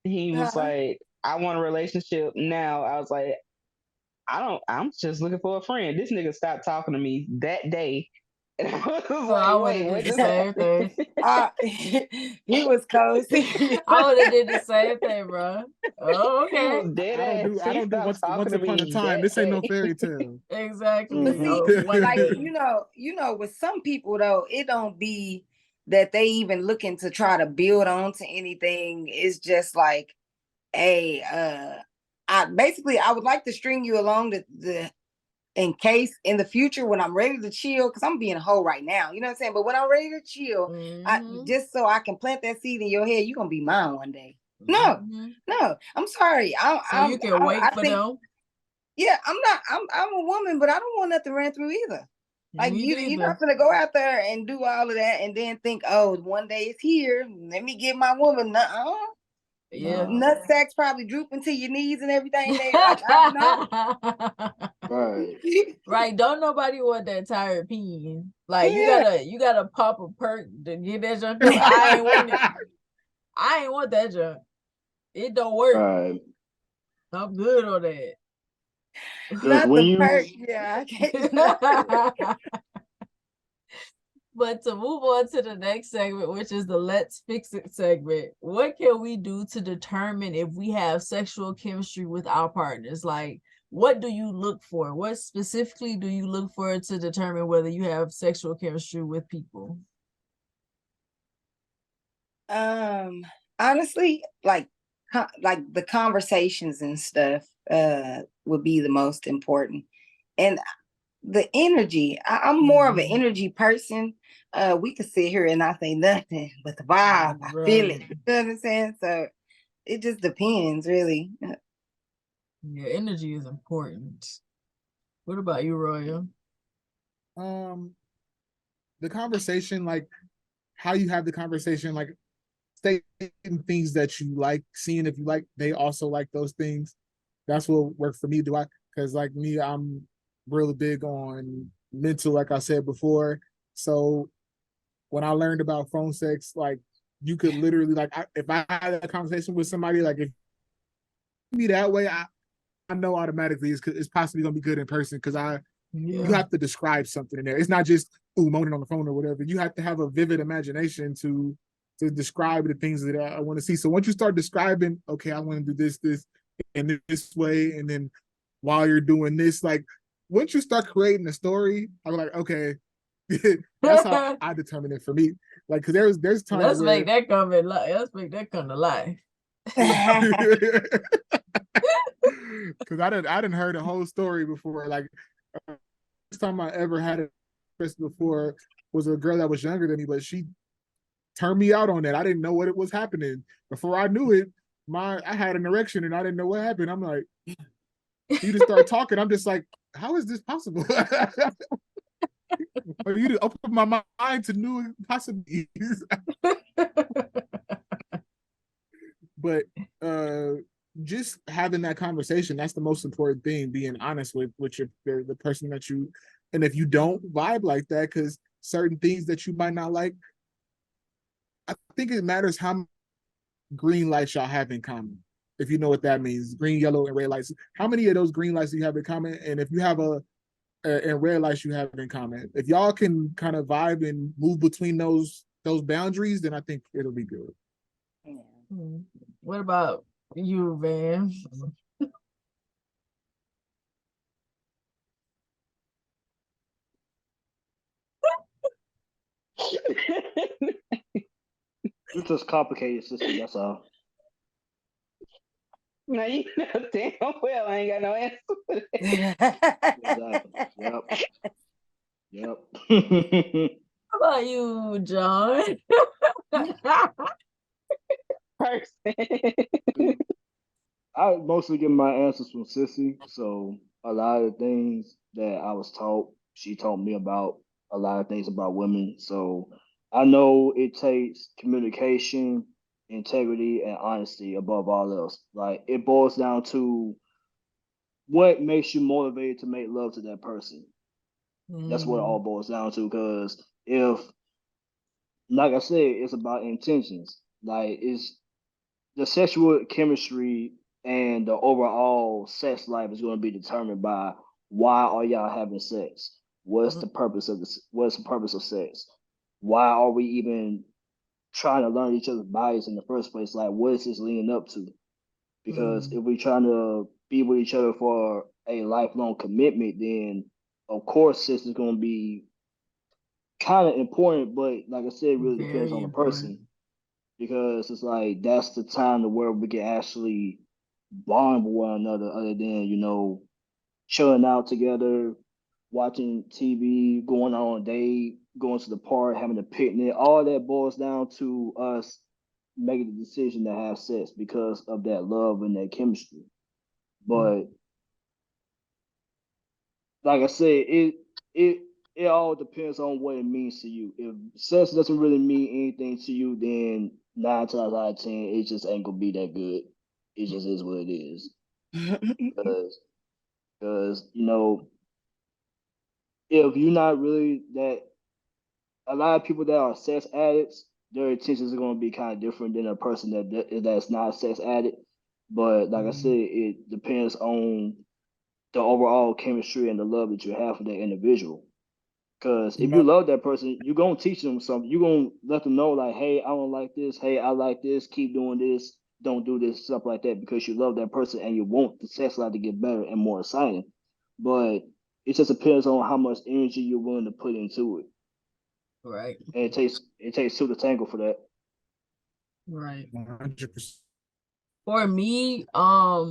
He was huh? like, I want a relationship now. I was like, I'm just looking for a friend. This nigga stopped talking to me that day. And I was Oh, I like, would have wait, did what the just same happened? thing. He was cozy. I would have did the same thing, bro. Oh, He okay. was dead ass. I He don't do stopped talking once to upon a me time. that This ain't no day. fairy tale. But Exactly. see, Oh, one like day. with some people though, it don't be that they even looking to try to build on to anything. It's just like, hey, I would like to string you along the in case in the future when I'm ready to chill, because I'm being a hoe right now, you know what I'm saying? But when I'm ready to chill, I just so I can plant that seed in your head, you're gonna be mine one day. No, I'm sorry. You can wait for them. Yeah, I'm a woman, but I don't want nothing ran through either. Like you're not gonna go out there and do all of that and then think, oh, one day it's here. Let me get my woman. Yeah, nut sacks probably drooping to your knees and everything. I know. Right. Right. Don't nobody want that tired peeing. Like you gotta pop a perk to get that junk up. I ain't want it. I ain't want that junk. It don't work. Right. I'm good on that. Not the perk. Yeah, I can't. But to move on to the next segment, which is the Let's Fix It segment, what can we do to determine if we have sexual chemistry with our partners? Like, what do you look for? What specifically do you look for to determine whether you have sexual chemistry with people? Honestly, like the conversations and stuff would be the most important. And the energy, I'm more of an energy person. We could sit here and not say nothing, but the vibe, I feel it. You know what I'm saying? So it just depends, really. Yeah, energy is important. What about you, Royal? The conversation, like how you have the conversation, like stating things that you like, seeing if you like, they also like those things. That's what worked for me. Because like me, I'm really big on mental, like I said before. So when I learned about phone sex, like you could literally, like, if I had a conversation with somebody, like if me that way, I know automatically it's possibly gonna be good in person because you have to describe something in there. It's not just moaning on the phone or whatever. You have to have a vivid imagination to describe the things that I want to see. So once you start describing, okay, I want to do this, and this way, and then while you're doing this, like once you start creating a story, I'm like, okay, that's how I determine it for me. Like, because there's times let's make that come to life. Because I didn't heard a whole story before. Like, first time I ever had a before was a girl that was younger than me, but she turned me out on that. I didn't know what it was happening. Before I knew it, I had an erection and I didn't know what happened. I'm like, you just start talking. I'm just like, how is this possible? Or you to open my mind to new possibilities. But just having that conversation, that's the most important thing, being honest with the person that you, and if you don't vibe like that, because certain things that you might not like, I think it matters how green lights y'all have in common. If you know what that means, green, yellow, and red lights. How many of those green lights do you have in common? And if you have and red lights you have in common, if y'all can kind of vibe and move between those boundaries, then I think it'll be good. What about you, Van? It's just complicated system, that's all. Now you know damn well I ain't got no answer for that. Exactly. Yep. How about you, John? Person. I mostly get my answers from Sissy, so a lot of things that I was taught, she taught me about a lot of things about women. So I know it takes communication, integrity, and honesty above all else. Like it boils down to what makes you motivated to make love to that person. That's what it all boils down to. Because if, like I said, it's about intentions. Like it's the sexual chemistry and the overall sex life is going to be determined by why are y'all having sex? What's the purpose of this? What's the purpose of sex? Why are we even trying to learn each other's bodies in the first place? Like, what is this leading up to? Because if we're trying to be with each other for a lifelong commitment, then of course sex is going to be kind of important. But like I said, it really depends on the person, because it's like that's the time to where we can actually bond with one another, other than chilling out together, watching TV, going on a date, going to the park, having a picnic, all that boils down to us making the decision to have sex because of that love and that chemistry. But like I said, it all depends on what it means to you. If sex doesn't really mean anything to you, then 9 times out of 10, it just ain't gonna be that good. It just is what it is. Because if you're not really that, a lot of people that are sex addicts, their intentions are going to be kind of different than a person that's not a sex addict. But like I said, it depends on the overall chemistry and the love that you have for that individual. Because if you love that person, you're going to teach them something. You're going to let them know, like, hey, I don't like this. Hey, I like this. Keep doing this. Don't do this, stuff like that, because you love that person and you want the sex life to get better and more exciting. But it just depends on how much energy you're willing to put into it. Right. And it takes two to tangle for that. Right. 100%. For me, I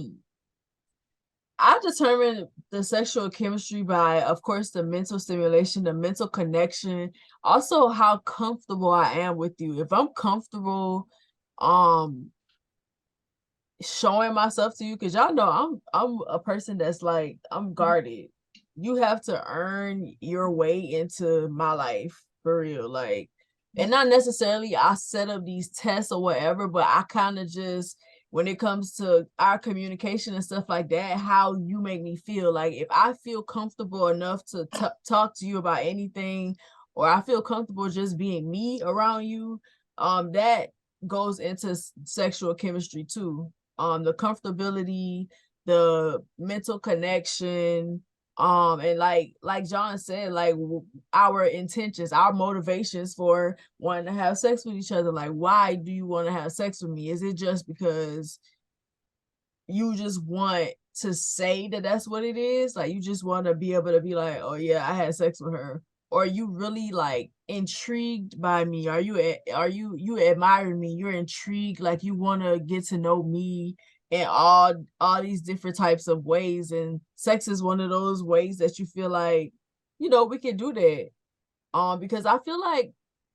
determine the sexual chemistry by, of course, the mental stimulation, the mental connection, also how comfortable I am with you. If I'm comfortable, showing myself to you, because y'all know I'm a person that's like, I'm guarded. You have to earn your way into my life for real, like, and not necessarily I set up these tests or whatever, but I kind of just, when it comes to our communication and stuff like that, how you make me feel. Like if I feel comfortable enough to talk to you about anything, or I feel comfortable just being me around you, that goes into sexual chemistry too. The comfortability, the mental connection, and like John said, like our intentions, our motivations for wanting to have sex with each other. Like, why do you want to have sex with me? Is it just because you just want to say that that's what it is? Like, you just want to be able to be like, oh yeah, I had sex with her? Or are you really like intrigued by me? Are you admiring me? You're intrigued, like you want to get to know me in all these different types of ways, and sex is one of those ways that you feel like, we can do that. Because I feel like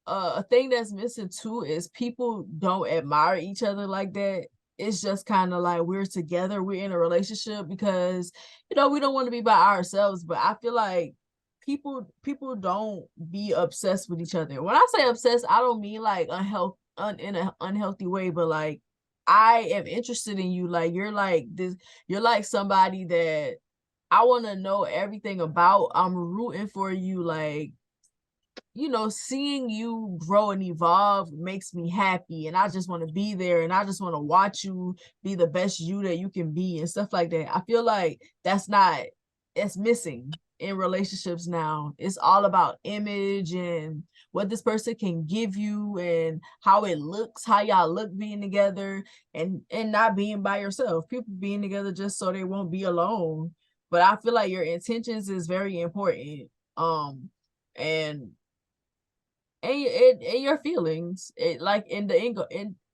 a thing that's missing too is people don't admire each other like that. It's just kind of like we're together, we're in a relationship because we don't want to be by ourselves. But I feel like people don't be obsessed with each other. When I say obsessed, I don't mean like in an unhealthy way, but like I am interested in you. Like you're like this, you're like somebody that I want to know everything about. I'm rooting for you, like seeing you grow and evolve makes me happy, and I just want to be there, and I just want to watch you be the best you that you can be and stuff like that. I feel like it's missing in relationships now. It's all about image and what this person can give you and how it looks, how y'all look being together, and not being by yourself. People being together just so they won't be alone. But I feel like your intentions is very important. And and your feelings, like in the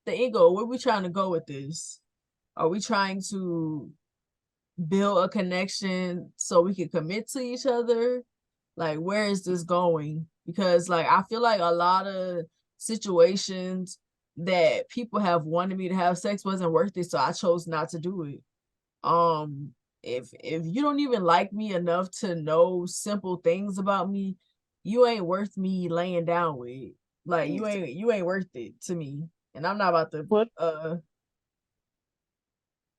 ego, where we trying to go with this? Are we trying to build a connection so we can commit to each other? Like, where is this going? Because like I feel like a lot of situations that people have wanted me to have sex wasn't worth it, so I chose not to do it. um if you don't even like me enough to know simple things about me, you ain't worth me laying down with. Like you ain't worth it to me, and I'm not about to What go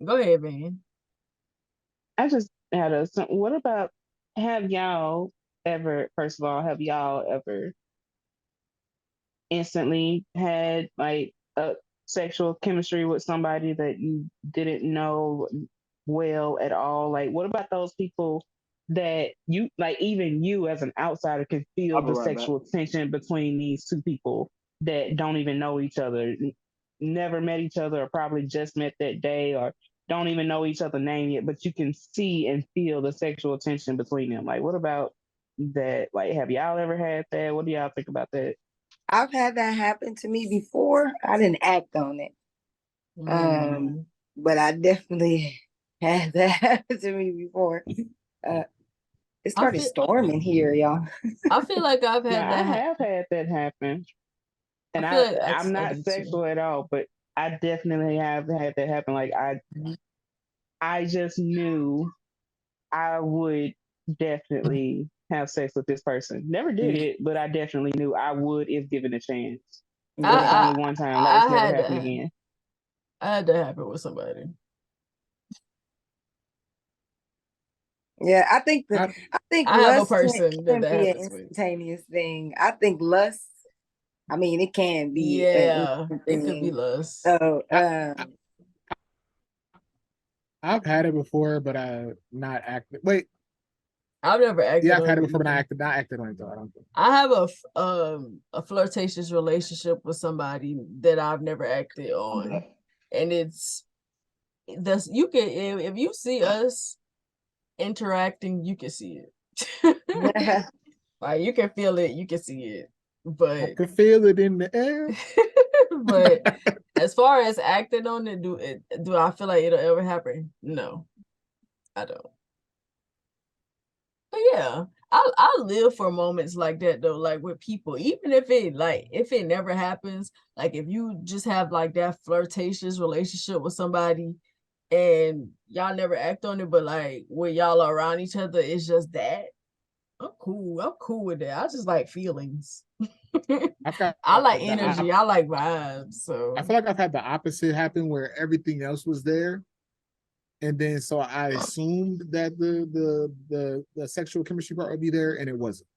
ahead, man. I just had what about, have y'all ever, first of all, have y'all ever instantly had like a sexual chemistry with somebody that you didn't know well at all? Like, what about those people that you like, even you as an outsider can feel I'll be the right back. sexual tension between these two people that don't even know each other, never met each other, or probably just met that day, or don't even know each other's name yet, but you can see and feel the sexual tension between them? Like, what about that? Like, have y'all ever had that? What do y'all think about that? I've had that happen to me before. I didn't act on it. But I definitely had that happen to me before. Uh, It I started feel storming here, y'all. I feel like I've Now had I that. have had that happen, I and feel like I'm I not did too. sexual at all, but I definitely have had that happen. Like I just knew I would definitely have sex with this person. Never did it, but I definitely knew I would if given a chance. It was Yeah. only one time. Like I it's never had happened that. again. I had that happen with somebody. Yeah, I think I, I have a lust person that can that be an happens with. instantaneous thing. I think lust, I mean, it can be an Yeah, instant it could be thing. lust. So, I, I've had it before, but I not acted. Wait, I've never yeah, acted I've had on it it before, but either. not acted on it though. I don't think. I have a flirtatious relationship with somebody that I've never acted on, and it's this. You can if you see us interacting, you can see it. Like you can feel it, you can see it, I but could feel it in the air. but as far as acting on it, do I feel like it'll ever happen? No, I don't. But yeah, I live for moments like that though, like with people, even if it never happens, like if you just have like that flirtatious relationship with somebody and y'all never act on it, but like when y'all are around each other, it's just that. I'm cool. I'm cool with that. I just like feelings. I've got I like the energy. I like vibes. I So feel like I've had the opposite happen where everything else was there, and then so I assumed that the sexual chemistry part would be there, and it wasn't.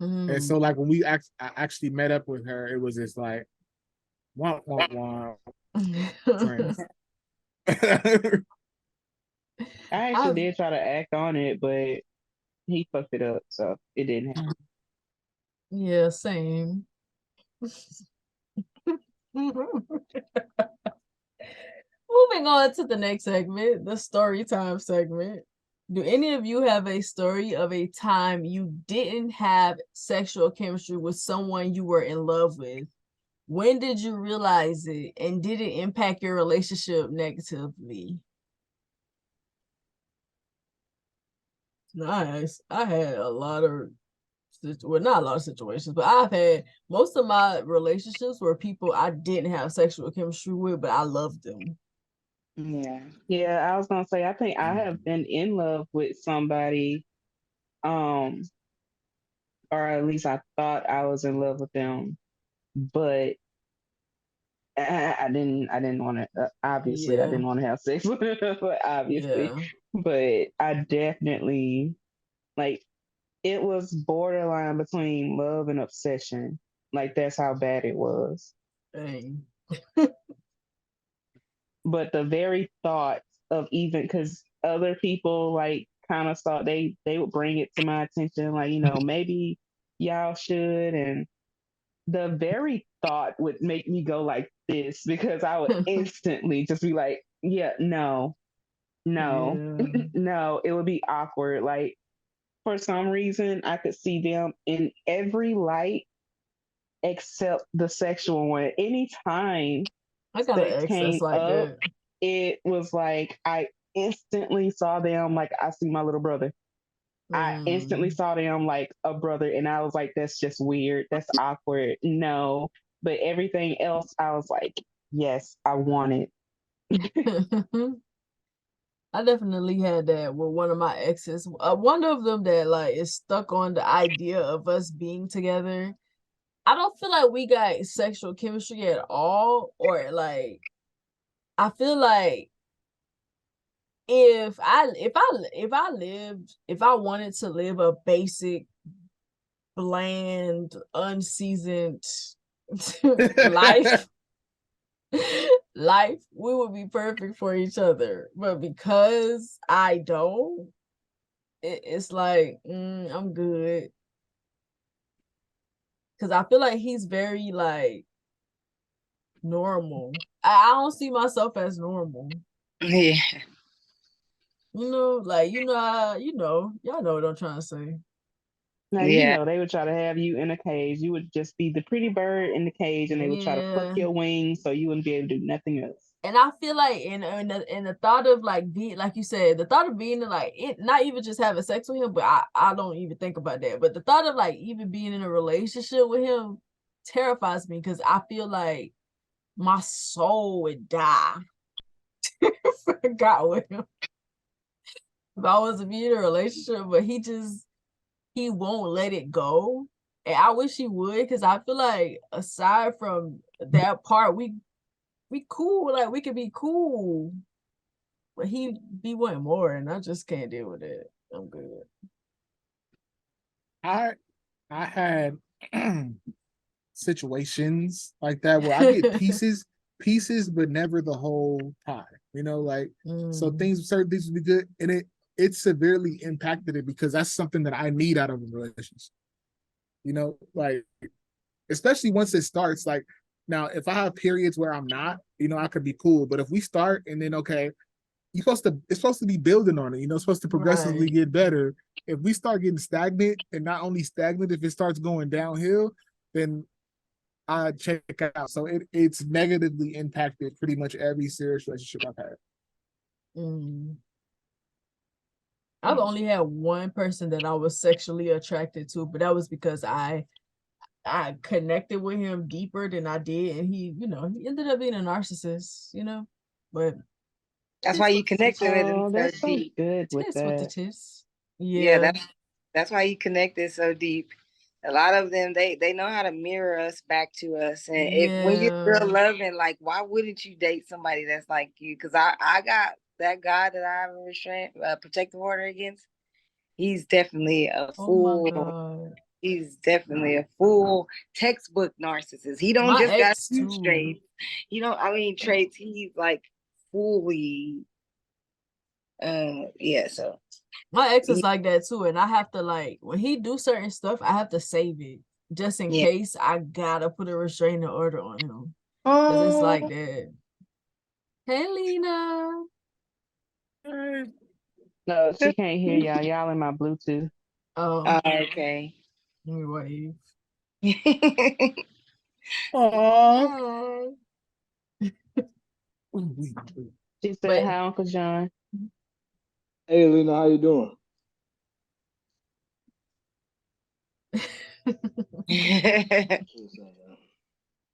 And so like when I actually met up with her, it was just like wah, friends. I actually I've did try to act on it, but he fucked it up, so it didn't happen. yeah, same. Moving on to the next segment, the story time segment. Do any of you have a story of a time you didn't have sexual chemistry with someone you were in love with? When did you realize it, and did it impact your relationship negatively? Nice. I had a lot of, well, not a lot of situations, but I've had most of my relationships were people I didn't have sexual chemistry with, but I loved them. Yeah. Yeah, I was gonna say I think I have been in love with somebody, um, or at least I thought I was in love with them, but I didn't want to. Obviously, I Yeah, didn't want to have sex with them, obviously, yeah. but I definitely like it was borderline between love and obsession. Like that's how bad it was. Dang. But the very thought of even because other people like kind of thought they would bring it to my attention, like maybe y'all should, and the very thought would make me go like this because I would instantly just be like, yeah, no, no, Yeah. no. It would be awkward. Like for some reason, I could see them in every light except the sexual one. Anytime I got an sex ex that's came like up, that. it was like I instantly saw them like I see my little brother. I instantly Mm. saw them like a brother, and I was like, that's just weird. That's awkward. No. But everything else, I was like, yes, I want it. I definitely had that with one of my exes. One of them that like is stuck on the idea of us being together. I don't feel like we got sexual chemistry at all, or like I feel like if I wanted to live a basic, bland, unseasoned life, we would be perfect for each other. But because I don't, it's like I'm good. Because I feel like he's very like normal. I don't see myself as normal. Yeah. Like y'all know what I'm trying to say. Now, Yeah. they would try to have you in a cage. You would just be the pretty bird in the cage, and they would try to pluck Yeah, your wings so you wouldn't be able to do nothing else. And I feel like in the thought of like being, like you said, the thought of being like it, not even just having sex with him, but I don't even think about that. But the thought of like even being in a relationship with him terrifies me because I feel like my soul would die if I got with him. If I was to be in a relationship, but he won't let it go. And I wish he would, because I feel like aside from that part, we cool, like we could be cool. But he be wanting more, and I just can't deal with it. I'm good. I had situations like that where I get pieces, but never the whole pie. You know, like so certain things would be good, and it severely impacted it because that's something that I need out of a relationship. You know, like especially once it starts. Like now, if I have periods where I'm not, you know, I could be cool. But if we start and then okay, it's supposed to be building on it, you know, it's supposed to progressively Right. get better. If we start getting stagnant, and not only stagnant, if it starts going downhill, then I check out. So it's negatively impacted pretty much every serious relationship I've had. I've only had one person that I was sexually attracted to, but that was because I connected with him deeper than I did, and he, you know, he ended up being a narcissist, you know. But That's why you connected with him Oh, so that's so deep. good with tis with the that. tis. Yeah, Yeah. that's why you connected so deep. A lot of them they know how to mirror us back to us, and if when you're Yeah. real loving, like why wouldn't you date somebody that's like you? Because I got that guy that I have a restraint protective order against. He's definitely a Oh my full. God. He's definitely a full textbook narcissist. He don't My just got ex two too. traits. You know, I mean traits. He's like fully. Yeah. So My ex is he, like that too. And I have to like when he do certain stuff, I have to save it just in yeah. case I gotta put a restraining order on him. Cause it's like Oh, that. Hey Lena. No, she can't hear y'all. Y'all in my Bluetooth. Oh, Okay. let me wave. oh. Hey. She said, But "Hi, Uncle John." Hey, Lena, how you doing?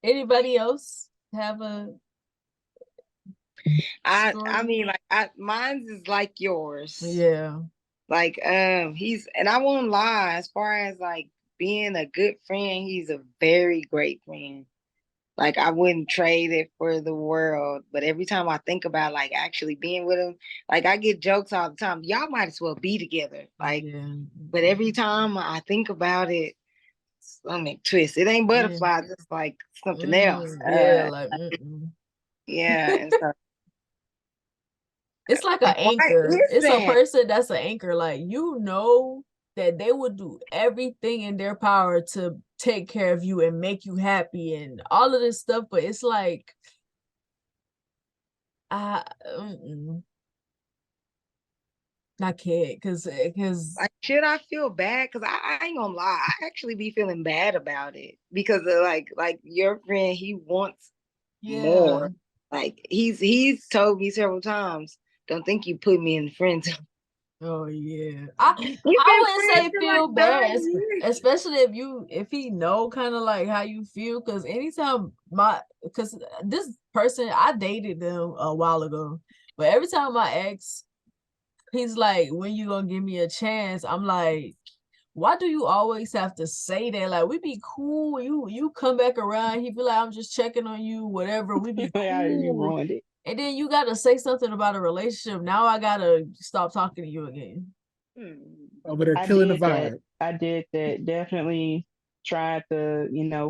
anybody else have a I story? mean, like, mine's is like yours. Yeah. Like, he's, and I won't lie, as far as like being a good friend, he's a very great friend. Like, I wouldn't trade it for the world. But every time I think about like actually being with him, like I get jokes all the time. Y'all might as well be together. Like, Yeah. but every time I think about it, stomach twist. It ain't Yeah. butterflies. It's like something else. Yeah, like Yeah, and so it's like an why anchor. is It's a that? person that's an anchor. Like you know that they would do everything in their power to take care of you and make you happy and all of this stuff. But it's like I I can't because Like, should I feel bad? Because I ain't gonna lie, I actually be feeling bad about it because of like your friend, he wants yeah. more. Like he's told me several times, don't think you put me in friends. Oh yeah. We've I been wouldn't friends say for like feel bad, 9 years. especially if he know kind of like how you feel. Because anytime because this person I dated them a while ago, but every time my ex, he's like, "When you gonna give me a chance?" I'm like, "Why do you always have to say that? Like we be cool. You come back around. He be like, I'm just checking on you. Whatever. We be Yeah, you cool." ruined it. And then you gotta say something about a relationship. Now I gotta stop talking to you again. Over there I killing the did that. vibe. I did that. Definitely tried to,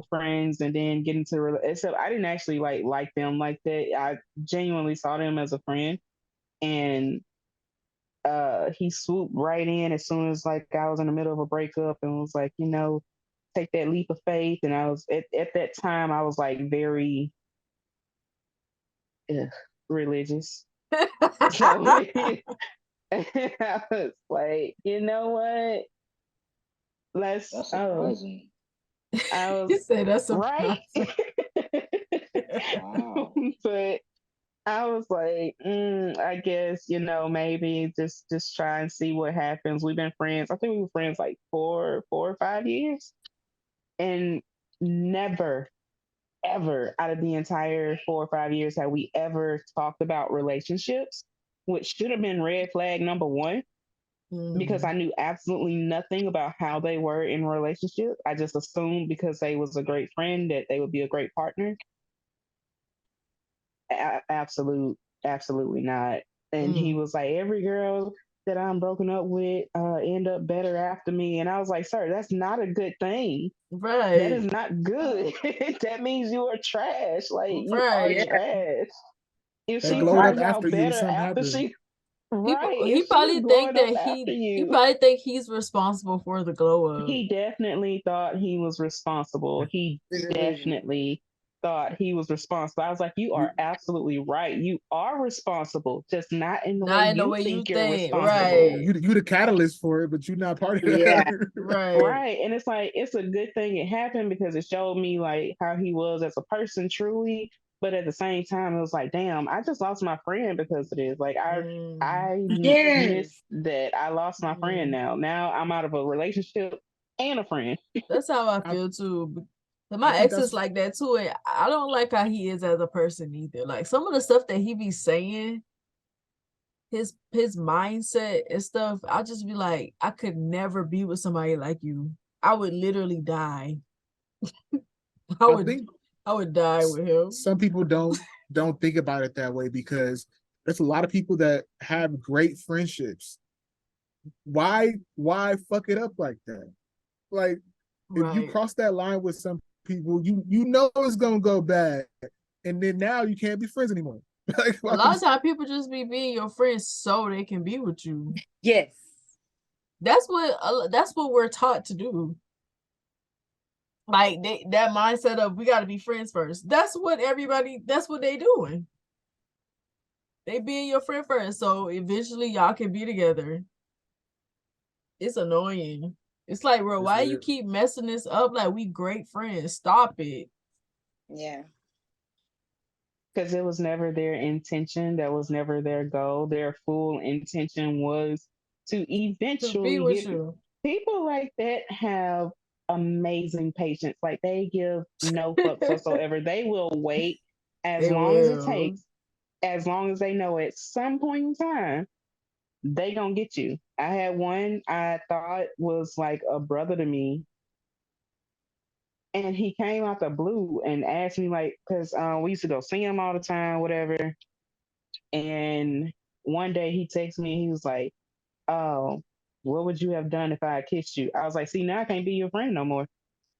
friends and then get into except I didn't actually like them like that. I genuinely saw them as a friend, and he swooped right in as soon as like I was in the middle of a breakup and was like, take that leap of faith. And I was at that time I was like very religious. So I was like, you know what? Let's That's surprising. I You was say that's right. surprising. Wow. But I was like, I guess, maybe just try and see what happens. We've been friends. I think we were friends like 4 or 5 years, and never, ever out of the entire 4 or 5 years have we ever talked about relationships, which should have been red flag number one, because I knew absolutely nothing about how they were in a relationship. I just assumed because they was a great friend that they would be a great partner. Absolutely not. And he was like, every girl that I'm broken up with end up better after me. And I was like, sir, that's not a good thing. That is Right. not good. That means you are trash. Like, you are Right. Yeah. trash. If They she glowed up turns out after you. better Something after happened. she, right, He if she's probably think glowing up that after he you, probably think he's responsible for the glow up. he definitely thought he was responsible. He definitely thought he was responsible. I was like, you are absolutely right. You are responsible, just not in the way Not in the you way you think you're think. responsible. Right. You the catalyst for it, but you're not part of Yeah. that. Right. Right. And it's like, it's a good thing it happened because it showed me like how he was as a person truly. But at the same time, it was like, damn, I just lost my friend because of this. Like, Mm. I Yes. missed that. I lost my friend Mm. now. Now I'm out of a relationship and a friend. That's how I I, feel too. But I my think ex is that's like that too. And I don't like how he is as a person either. Like some of the stuff that he be saying, his mindset and stuff, I'll just be like, I could never be with somebody like you. I would literally die. I I would think I would die with him. some people don't think about it that way because there's a lot of people that have great friendships. Why fuck it up like that? Like if you Right. cross that line with some people, you know it's gonna go bad, and then now you can't be friends anymore. Like A why lot of was times people just be being your friends so they can be with you. Yes. That's what we're taught to do. Like that mindset of we got to be friends first. That's what they doing. They being your friend first, so eventually y'all can be together. It's annoying. It's like, bro, it's why you weird. keep messing this up? Like we great friends. Stop it. Yeah. Because it was never their intention. That was never their goal. Their full intention was to To be eventually with get you. people like that have amazing patience. Like they give no fucks whatsoever. They will wait as They long as it will. takes, as long as they know at some point in time they gonna get you. I had one I thought was like a brother to me, and he came out the blue and asked me like, because we used to go see him all the time, whatever. And one day he texted me and he was like, "Oh, what would you have done if I had kissed you?" I was like, "See, now I can't be your friend no more."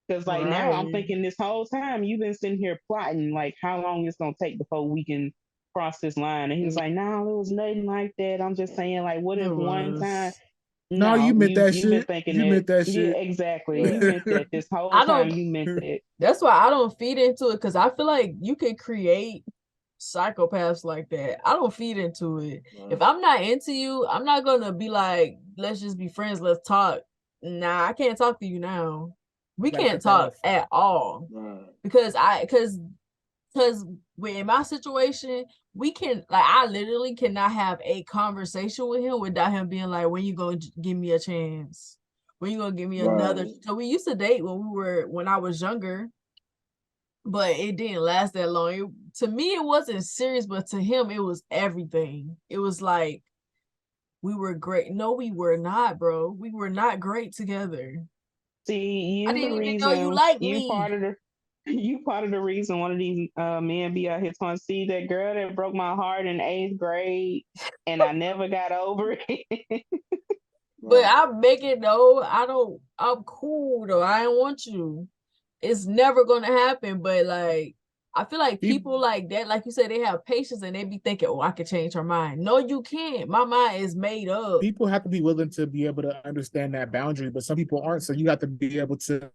Because like now I'm Right. thinking this whole time you've been sitting here plotting like how long it's gonna take before we can cross this line. And he was like, "No, it was nothing like that. I'm just saying like, what It if one time?" was. No, you No, meant that you've been shit. thinking You that. meant that Yeah, shit. exactly. You Yeah. meant that this whole I time. don't You meant that. that's why I don't feed into it because I feel like you can create psychopaths like that. I don't feed into it. If Mhm. I'm not into you, I'm not gonna be like, let's just be friends, let's talk. Nah, I can't talk to you now. We Gotta can't cut that talk off. at all. Right. Because in my situation, we can like I literally cannot have a conversation with him without him being like, when you gonna give me a chance? When you gonna give me another? Right. So we used to date when I was younger, but it didn't last that long. To me, it wasn't serious, but to him, it was everything. It was like we were great. No, we were not, bro. We were not great together. See, I you the didn't even know you reason. liked You me. part of the. You part of the reason one of these men be out here trying to see that girl that broke my heart in 8th grade, and I never got over it. But Right. I make it no, I don't. I'm cool though. I don't want you. It's never gonna happen. But like, I feel like People people like that, like you said, they have patience and they be thinking, "Oh, I can change her mind." No, you can't. My mind is made up. people have to be willing to be able to understand that boundary, but some people aren't. So you have to be able to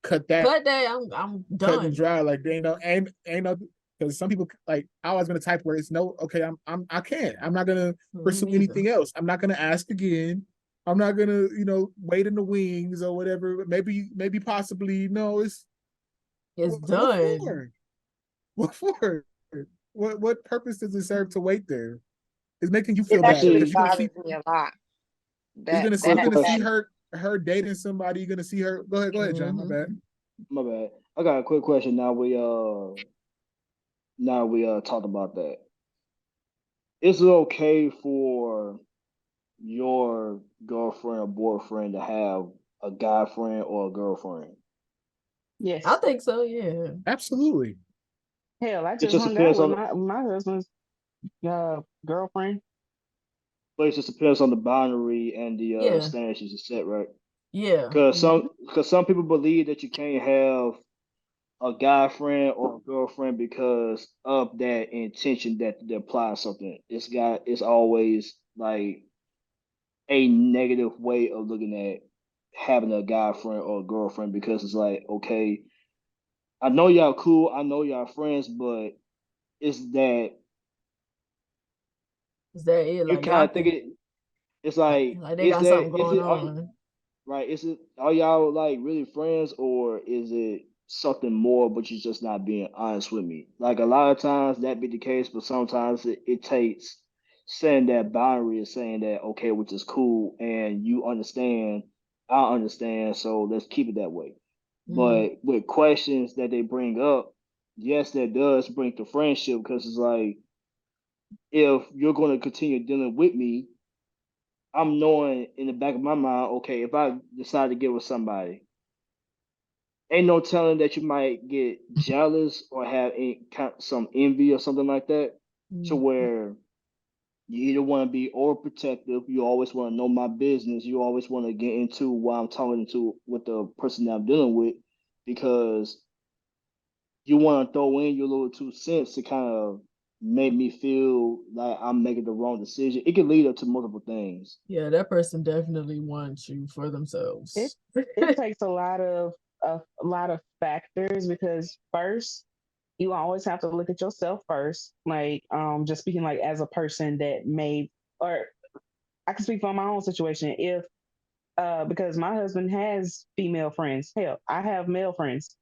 cut that Cut that. I'm cut and done. dry. Like they ain't no ain't no because some people like I always been the type where it's no okay. I can't. I'm not gonna Me pursue neither. anything else. I'm not gonna ask again. I'm not gonna wait in the wings or whatever. Maybe possibly no. It's It's what done. for? What for? What purpose does it serve to wait there? It's making you It feel bad actually because you're gonna bothers see me a lot. you're That gonna see that her dating somebody. You're gonna see her. Go ahead, John. My bad. My bad. I got a quick question. Now we talked about that. Is it okay for your girlfriend or boyfriend to have a guy friend or a girlfriend? Yes. I think so, yeah. Absolutely. Hell, I It just just hung out depends with on, my husband's girlfriend. but it just depends on the boundary and the Yeah. standards you set, right? Yeah. Because some people believe that you can't have a guy friend or a girlfriend because of that intention that they apply something. It's always like a negative way of looking at having a guy friend or a girlfriend because it's like, okay, I know y'all cool, I know y'all friends, but it's that Is that it? you Like kind y'all of think can it's like, like they got something is going it on. right? Is it are y'all like really friends or is it something more, but you're just not being honest with me? Like a lot of times that be the case, but sometimes it takes setting that boundary and saying that okay, which is cool, and you understand, I understand, so let's keep it that way. Mm. But with questions that they bring up, yes, that does bring to friendship because it's like if you're going to continue dealing with me, I'm knowing in the back of my mind, okay, if I decide to get with somebody, ain't no telling that you might get jealous or have some envy or something like that, to Mm. where you either want to be overprotective, you always want to know my business, you always want to get into what I'm talking to with the person that I'm dealing with, because you want to throw in your little 2 cents to kind of make me feel like I'm making the wrong decision. It can lead up to multiple things. Yeah, that person definitely wants you for It themselves. it takes a lot of factors because first you always have to look at yourself first. Like just speaking like as a person that may or I can speak from my own situation. If because my husband has female friends. Hell, I have male friends.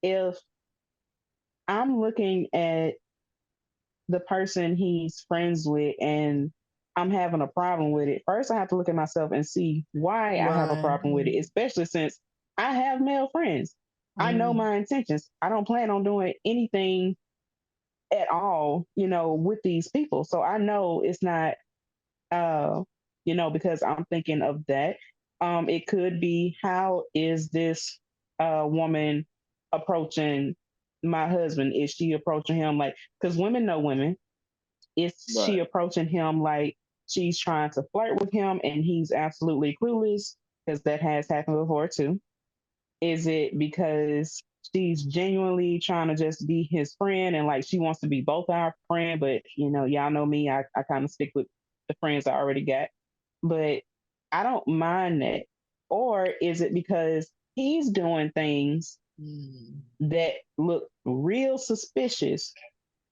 If I'm looking at the person he's friends with and I'm having a problem with it, first I have to look at myself and see why I have a Why? problem with it, especially since I have male friends. I know Mm. my intentions. I don't plan on doing anything at all, with these people. So I know it's not uh, because I'm thinking of that. It could be how is this woman approaching my husband? Is she approaching him like because women know women? Is she Right. approaching him like she's trying to flirt with him and he's absolutely clueless? Because that has happened before too. Is it because she's genuinely trying to just be his friend and like she wants to be both our friend, but y'all know me, I kind of stick with the friends I already got. But I don't mind that. Or is it because he's doing things Mm. that look real suspicious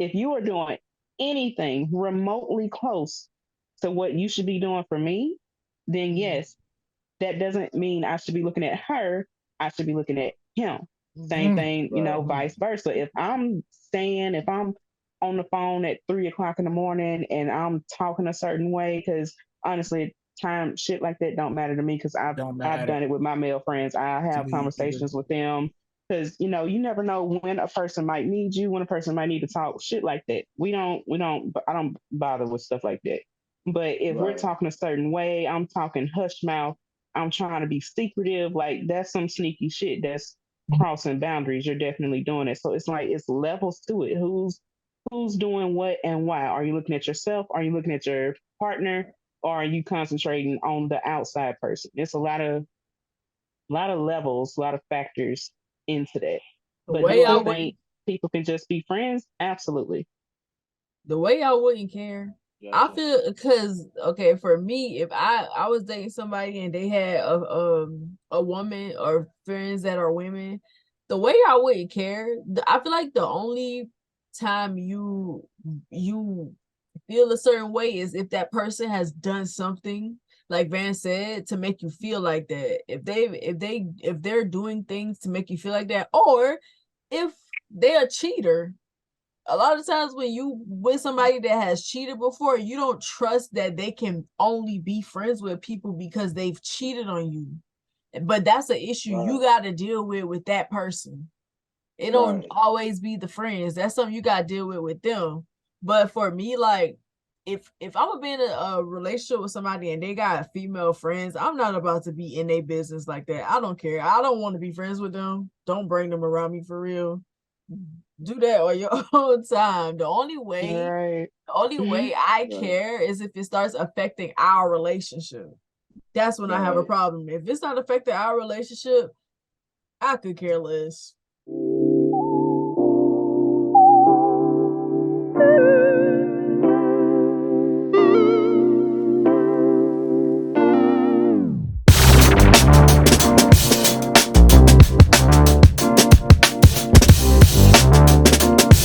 if you are doing anything remotely close to what you should be doing for me, then Mm. yes, that doesn't mean I should be looking at her. I should be looking at him. Same Mhm. thing, Right. vice versa. If I'm on the phone at 3 o'clock in the morning and I'm talking a certain way, because honestly, time shit like that don't matter to me because I've Don't I've matter done it with my male friends. I to have me either. conversations with them because you never know when a person might need you, when a person might need to talk shit like that. I don't bother with stuff like that. But if we're Right. talking a certain way, I'm talking hush mouth, I'm trying to be secretive, like that's some sneaky shit. That's crossing boundaries. You're definitely doing it. So it's like it's levels to it. Who's doing what and why? Are you looking at yourself? Are you looking at your partner? Or are you concentrating on the outside person? It's a lot of levels, a lot of factors into that. The But way do I I So wouldn't think people can just be friends? Absolutely. the way I wouldn't care. I Gotcha. feel because okay, for me, if I was dating somebody and they had a woman or friends that are women, the way I wouldn't care. I feel like the only time you feel a certain way is if that person has done something like Van said to make you feel like that. If they're doing things to make you feel like that, or if they're a cheater, a lot of times when you with somebody that has cheated before, you don't trust that they can only be friends with people because they've cheated on you. But that's an issue you Right. got to deal with that person. It don't Right. always be the friends. That's something you got to deal with them. But for me, like, if I'm gonna be in a relationship with somebody and they got female friends, I'm not about to be in their business like that. I don't care. I don't want to be friends with them. Don't bring them around me for real. Do that on your own time. Right. The only Mhm. way I Right. care is if it starts affecting our relationship. That's when I have a Right. problem. If it's not affecting our relationship, I could care less.